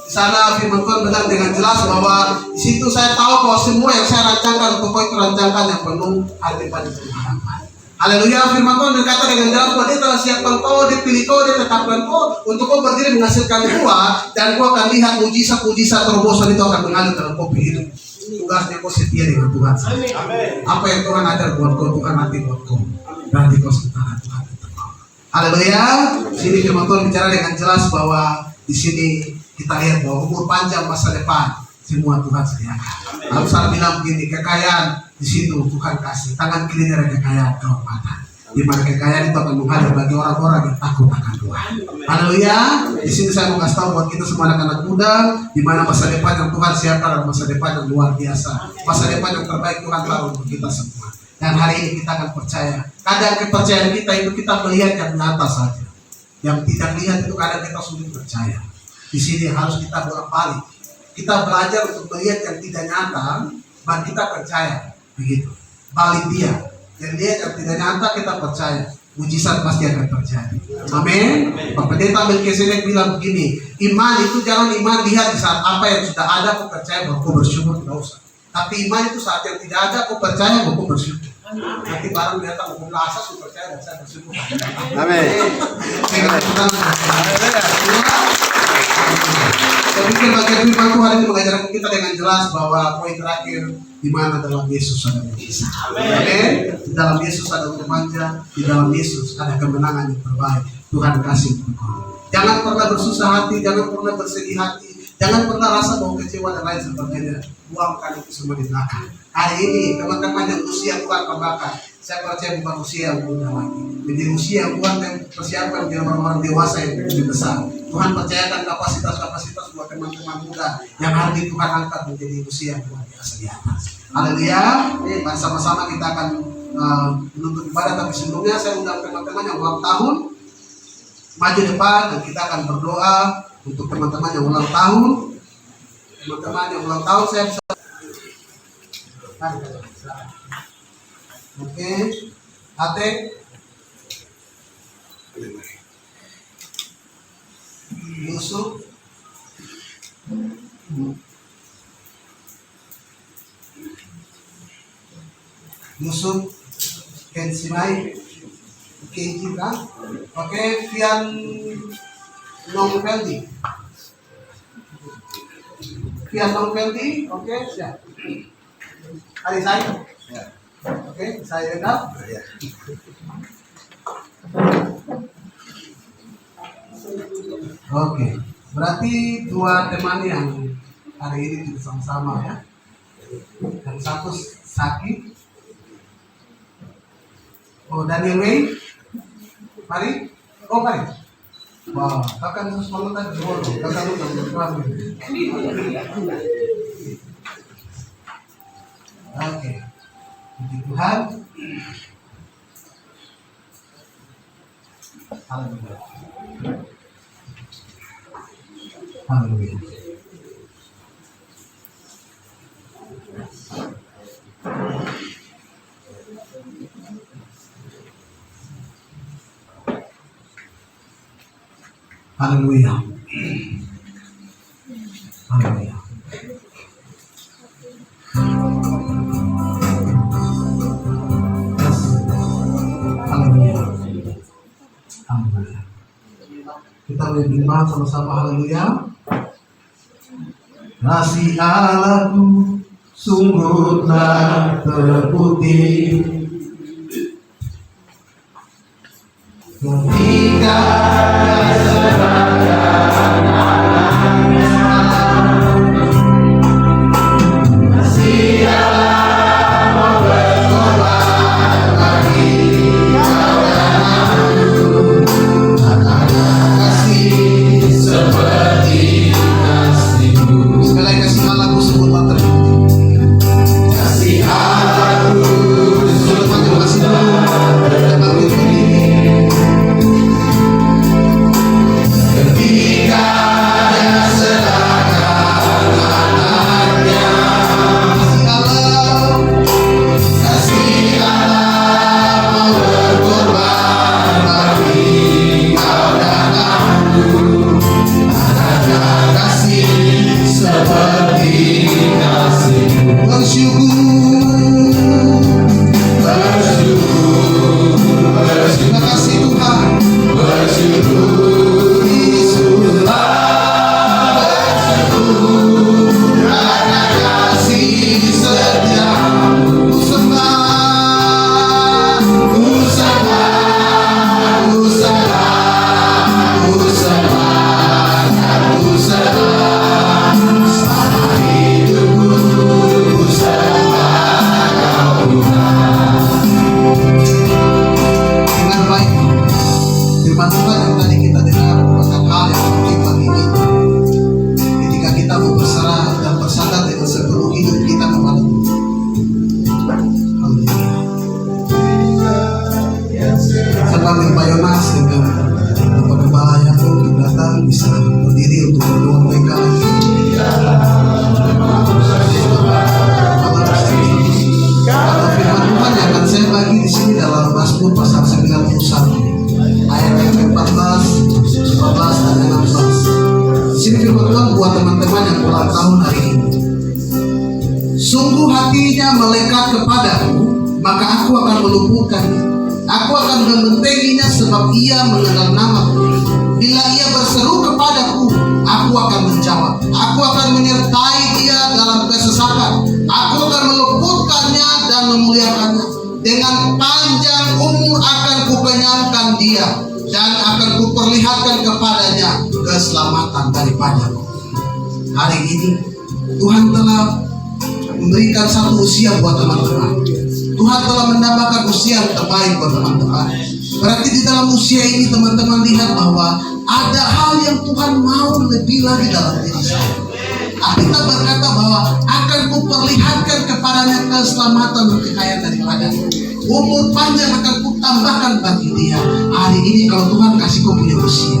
di sana firman Tuhan bilang dengan jelas bahwa di situ saya tahu bahwa semua yang saya rancangkan untuk kau itu rancangan yang penuh arti pada harapan. Haleluya. Firman Tuhan berkata dengan jelas bahwa dia telah siapkan kau, dia pilih kau, dia tetapkan kau untuk kau berdiri menghasilkan buah dan kau akan lihat mujizat terobosan itu akan mengalir dalam kau hidup. Tugasnya kau setia dengan Tuhan. Apa yang Tuhan ajar buat kau, Tuhan nanti buat kau. Berarti kau sementara Tuhan tetap. Haleluya. Sini firman Tuhan bicara dengan jelas bahwa di sini kita lihat bahwa umur panjang masa depan semua Tuhan sediakan. Lalu saya bilang begini, kekayaan di situ Tuhan kasih. Tangan kirinya ada kekayaan kehormatan. Di mana kekayaan itu akan mengalir bagi orang-orang yang takut akan Tuhan. Haleluya. Di sini saya mau kasih tahu buat kita semua anak-anak muda, di mana masa depan yang Tuhan siapkan adalah masa depan yang luar biasa. Masa depan yang terbaik Tuhan taruh untuk kita semua. Dan hari ini kita akan percaya. Kadang kepercayaan kita itu kita melihat yang nyata saja. Yang tidak lihat itu kadang kita sulit percaya. Di sini harus kita bolak-balik. Kita belajar untuk melihat yang tidak nyata, dan kita percaya. Begitu. Balik dia. Yang lihat yang tidak nyata kita percaya. Mujizat pasti akan terjadi. Amin. Pak Pendeta Melkisedek bilang begini, iman itu jangan iman lihat di saat apa yang sudah ada aku percaya bahwa aku bersyukur tidak usah. Tapi iman itu saat yang tidak ada aku percaya bahwa aku bersyukur. Nanti barang datang aku merasa aku percaya dan saya bersyukur. Amin. Saya pikir bagian firman Tuhan ini mengajarkan kita dengan jelas bahwa poin terakhir di mana dalam Yesus ada mujizat. Amin. Di dalam Yesus ada umur panjang, di dalam Yesus ada kemenangan yang terbaik. Tuhan kasih untuk kau. Jangan pernah bersusah hati, jangan pernah bersedih hati, jangan pernah rasa bahwa kecewa dan lain sebagainya. Buangkan itu semua di belakang. Hari ini teman-teman yang usia Tuhan kembangkan, saya percaya bukan usia yang muda lagi. Menjadi usia yang Tuhan yang persiapkan menjadi orang-orang dewasa yang lebih besar. Tuhan percayakan kapasitas-kapasitas buat teman-teman muda yang hari ini Tuhan angkat menjadi usia yang luar biasa di atas. Haleluya. Sama-sama kita akan menuntut ibadah, tapi sebelumnya saya undang teman-teman yang ulang tahun maju depan dan kita akan berdoa untuk teman-teman yang ulang tahun. Teman-teman yang ulang tahun saya bisa. Oke, Ate. Yusuf. Yusuf Kensimai Kenji kan? Oke, Fian Nongfeldi. Fian Nongfeldi, oke, siap. Hari saya? Ya. Oke, saya dengar. Ya. Oke. Berarti dua teman yang hari ini tidak sama-sama ya. Yang satu sakit. Oh, Daniel Wayne. Mari. Oh, mari. Wah, kakak harus malu tadi dulu. Kakak lu kan berkeluarga. Oke. Puji Tuhan. Haleluya. Haleluya. Haleluya. Haleluya. Haleluya. Haleluya. Kita boleh bimbang sama-sama haleluya. Kasih Allahku sungguh telah terbukti ketika sungguh hatinya melekat kepadaku, maka aku akan melumpuhkannya. Aku akan membentenginya sebab ia mengenal namaku. Bila ia berseru kepadaku, aku akan menjawab. Aku akan menyertai dia dalam kesesakan. Aku akan meluputkannya dan memuliakannya. Dengan panjang umur akan kukenyangkan dia dan akan kuperlihatkan kepadanya keselamatan daripadaku. Hari ini Tuhan telah memberikan satu usia buat teman-teman. Tuhan telah menambahkan usia yang terbaik buat teman-teman. Berarti di dalam usia ini teman-teman lihat bahwa ada hal yang Tuhan mau lebih lagi dalam diri saya. Kita berkata bahwa akan kuperlihatkan kepadanya keselamatan dan kekayaan daripada umur panjang akan kutambahkan bagi dia. Hari ini kalau Tuhan kasih kau punya usia,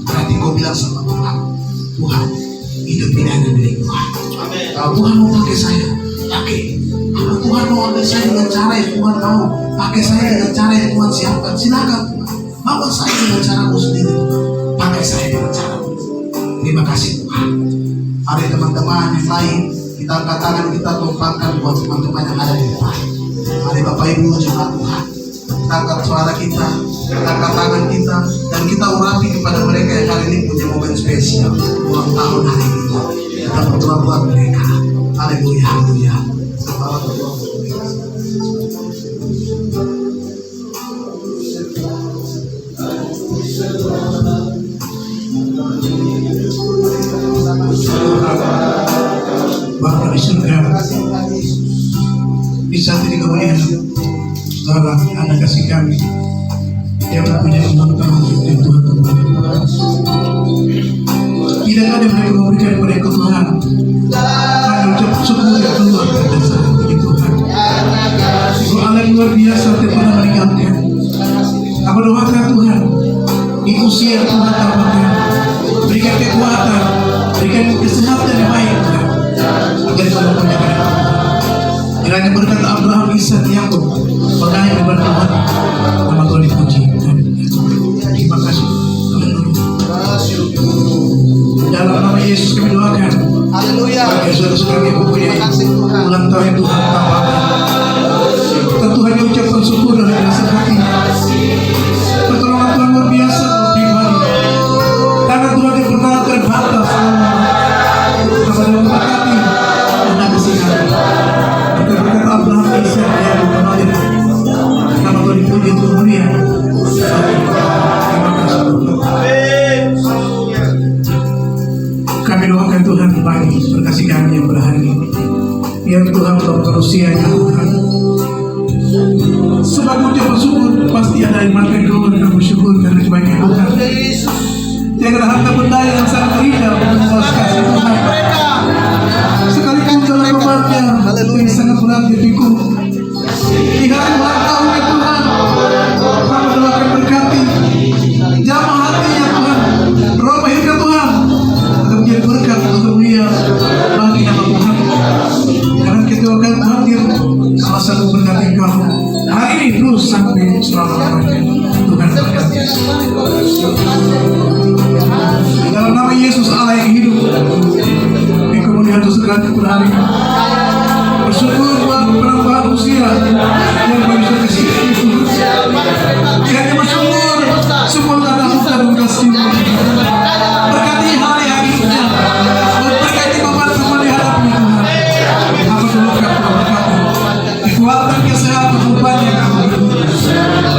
berarti kau bilang sama Tuhan, Tuhan, hidup ini hanya milik Tuhan. Kalau Tuhan mau pakai saya, pakai. Kalau Tuhan mau pakai saya dengan cara yang Tuhan mau, pakai saya dengan cara yang Tuhan siapkan, silakan Tuhan. Bawa saya dengan caramu sendiri, pakai saya dengan caramu. Terima kasih Tuhan. Hari teman-teman yang lain, kita angkat tangan, kita tumpangkan buat teman-teman yang ada di depan. Mari Bapak Ibu jemaat Tuhan, kita angkat suara kita angkat tangan kita, dan kita urapi kepada mereka yang hari ini punya momen spesial, ulang tahun hari ini. Kita berdoa buat mereka. Haleluya, haleluya. Bisa tidak kemudian saudara anak kasih kami yang mempunyai pengetahuan dari Tuhan Tuhan. Tidak ada yang memberikan kepada Engkau Tuhan. Hanya ucap syukur yang keluar dari dasar hati Tuhan. Engkau Allah yang luar biasa tidak pernah meninggalkan. Aku doakan Tuhan di usia Tuhan tambahkan, berikan kekuatan, berikan kesehatan yang baik Tuhan, agar Tuhan punya berkat. Kiranya berkat Abraham, Ishak, Yakub mengalir kepada Tuhan. Nama Tuhan dipuji. Terima kasih. Dalam nama Yesus kami doakan. Haleluya. Bagi saudara-saudara yang mempunyai ulang tahun yang Tuhan tambahkan, tentu hanya ucapan syukur dari dasar hatinya. Pertolongan Tuhan luar biasa pribadi. Karena Tuhan yang pernah terbatas. Kepada memberkati dan kesihan. Berkat Abraham, Ishak, Yakub mengalir. Nama Tuhan dipuji Tuhan mulia. Terima kasih. Kami doakan Tuhan bagi berkasih kami yang pada hari ini. Biar Tuhan untuk manusia yang Tuhan. Sebagai ucapan syukur pasti ada yang makan keluar dan bersyukur karena kebaikan Tuhan. Jangan harta benda yang sangat indah membalas kasih Tuhan. Sekalipun dalam obatnya yang sangat berat dipikul. Di hari ulang tahunnya Tuhan, kami doakan berkati. Jamah hatinya Tuhan, roh mahirnya Tuhan, akan menjadi berkat untuk dia bagi nama Tuhan. Karena kita akan hadir selasa berkati Engkau hari ini terus sampai selama-lamanya. Tuhan berkati. Dalam nama Yesus Allah yang hidup, Engkau melihat segala pada hari ini. Bersyukur buat penambahan usia yang bisa kasih Tuhan. Kiranya bersyukur semua tanda muka dan kasih. Berkati hari-hari ini, berkati beban semua di hadapan Tuhan. Apa dulu kata berkati, kekuatan kesehatan bebannya kamu.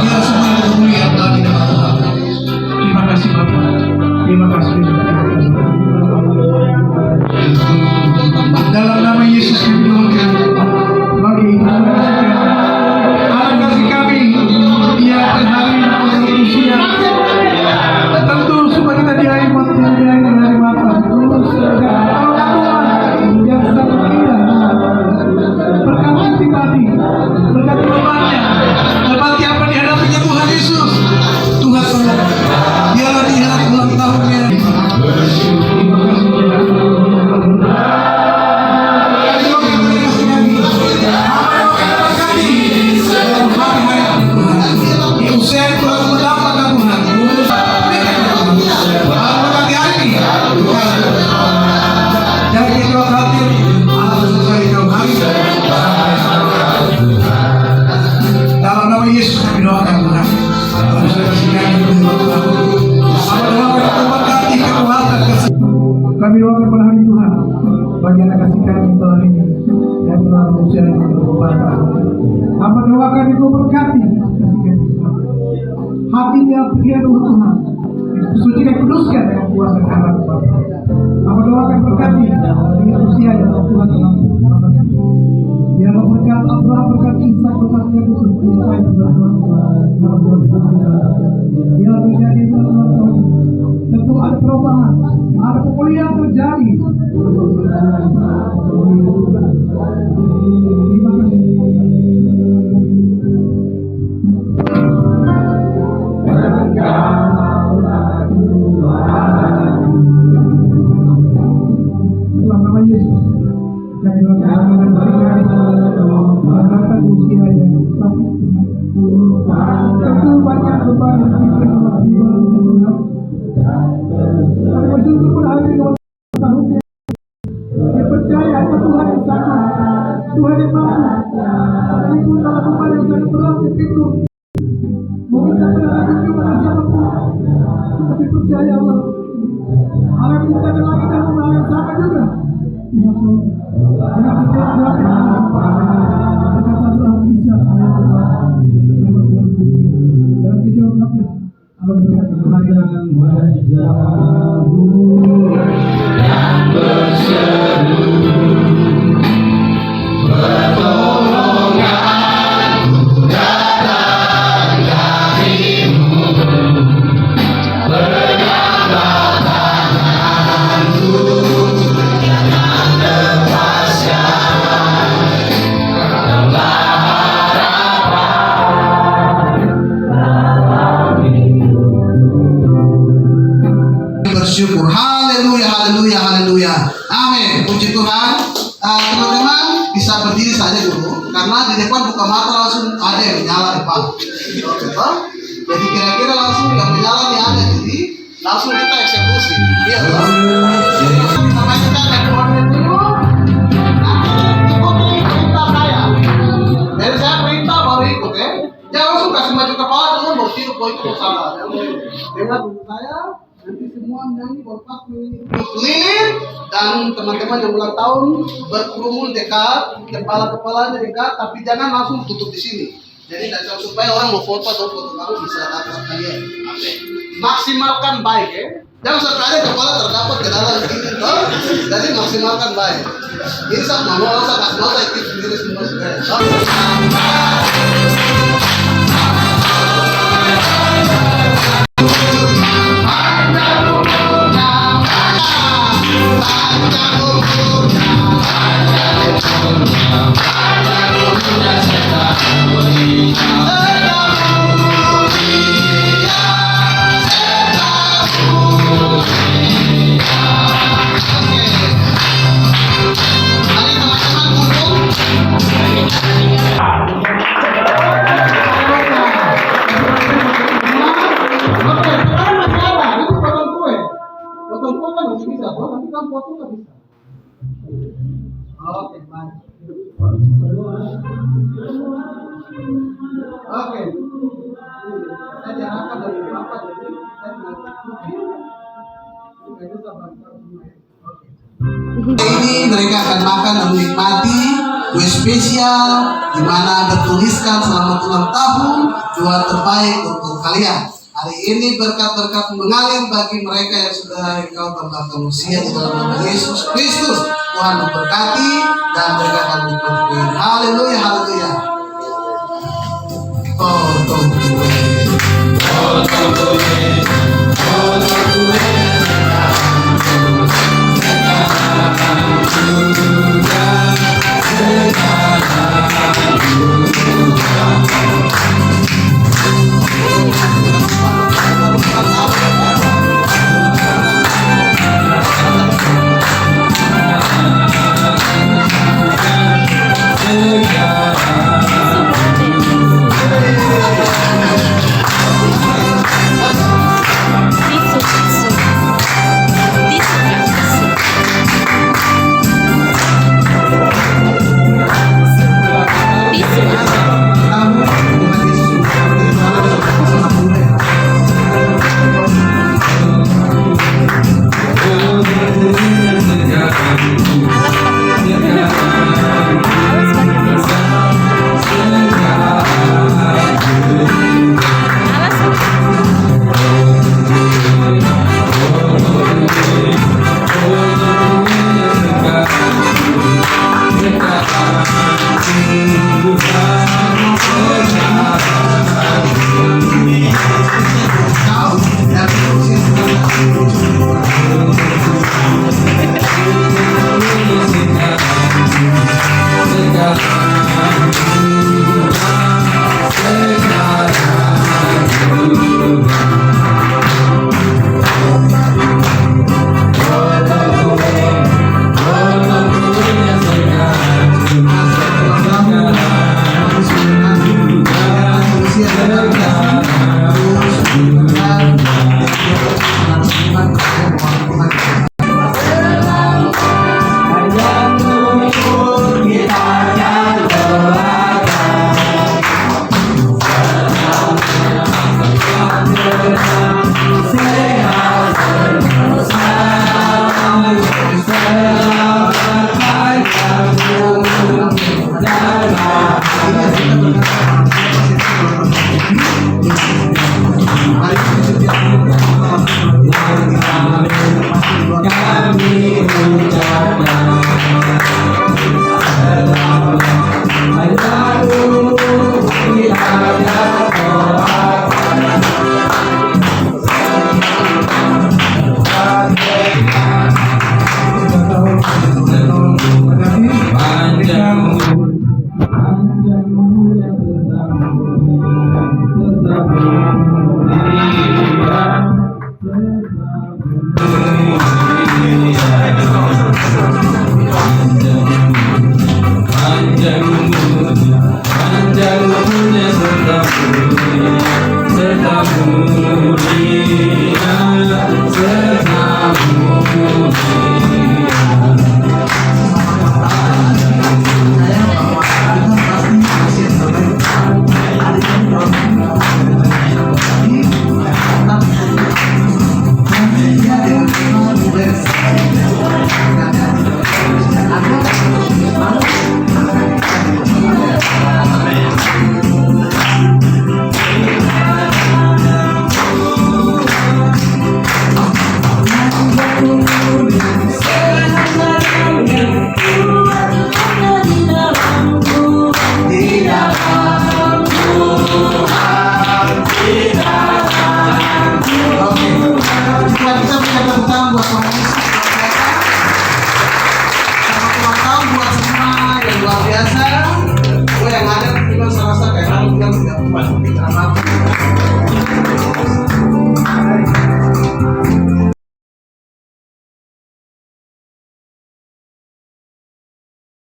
Biar semua itu kemuliaan bagi nama Tuhan. Terima kasih Bapak. Terima kasih. Dalam nama Yesus kami doakan bagi anak kasih kami yang hari usia tentu supaya kita diaimati dari mata terus kalau Tuhan yang sangat indah berkati pribadi berkati bebannya berkati apa dihadapinya Tuhan Yesus. Tuhan tolong biarlah di hari ulang tahunnya. Dalam nama Yesus kami doakan Tuhan. Kami doakan pada hari Tuhan bagi anak kasih kami telah ini yang telah berusia yang berubah. Hamba doakan Engkau berkati hatinya dia dulu Tuhan. Sucikan kuduskan dengan kuasa kanan Bapa. Hamba doakan berkati di usia yang Tuhan telah berikan. Dia berkat Abraham, berkat Ishak, berkat Yakub, berkat dia menjadi Tuhan. Tentu ada perubahan, ada pemulihan terjadi. Terima kasih. Dalam nama Yesus, kami doakan anak usia yang sakit. Tentu banyak beban yang kita alami. Kami bersyukur pada hari ini tahunnya. Dia percaya ada Tuhan yang sama, Tuhan yang mampu. Sekalipun dalam beban yang sangat berat itu, mungkin tak pernah ada kepada siapapun, tapi percaya Allah. Allah menciptakan langit dan bumi yang sama juga. Ya Allah, dengan setiap doa berkata Tuhan bisa dalam kejauhan kami. Allah berkata kehadiran wajahmu yang berseru pertolongan. bersyukur. Haleluya, haleluya, haleluya. Amin. Puji Tuhan. Teman-teman bisa berdiri saja dulu, karena di depan buka mata langsung ada yang menyala depan. Jadi kira-kira langsung yang menyala nih ada, jadi langsung kita eksekusi. Iya, toh? Kita mainkan rekornya dulu. Ikuti perintah saya. Dari saya perintah baru ikut, ya. Jangan langsung kasih maju kepala dengan mau tidur, mau itu mau salah. Dengar dulu saya. Nanti semua nyanyi berpas keliling dan teman-teman yang ulang tahun berkerumun dekat, kepala-kepalanya dekat, tapi jangan langsung tutup di sini. Jadi supaya orang mau foto atau foto kamu bisa atas kalian. Maksimalkan baik, ya. Jangan sampai ada kepala terdapat ke dalam sini, toh. Jadi maksimalkan baik. Ini sama mau kasih nota itu sendiri semua. Oke, baik. Oke. Saya diarahkan dari Bapak, jadi saya ini mereka akan makan dan menikmati kue spesial di mana bertuliskan selamat ulang tahun, doa terbaik untuk kalian. Hari ini berkat-berkat mengalir bagi mereka yang sudah engkau tambahkan usia di dalam nama Yesus Kristus. Tuhan memberkati dan mereka akan menikmati. Haleluya, haleluya. Amin. kami tidak puas. Kita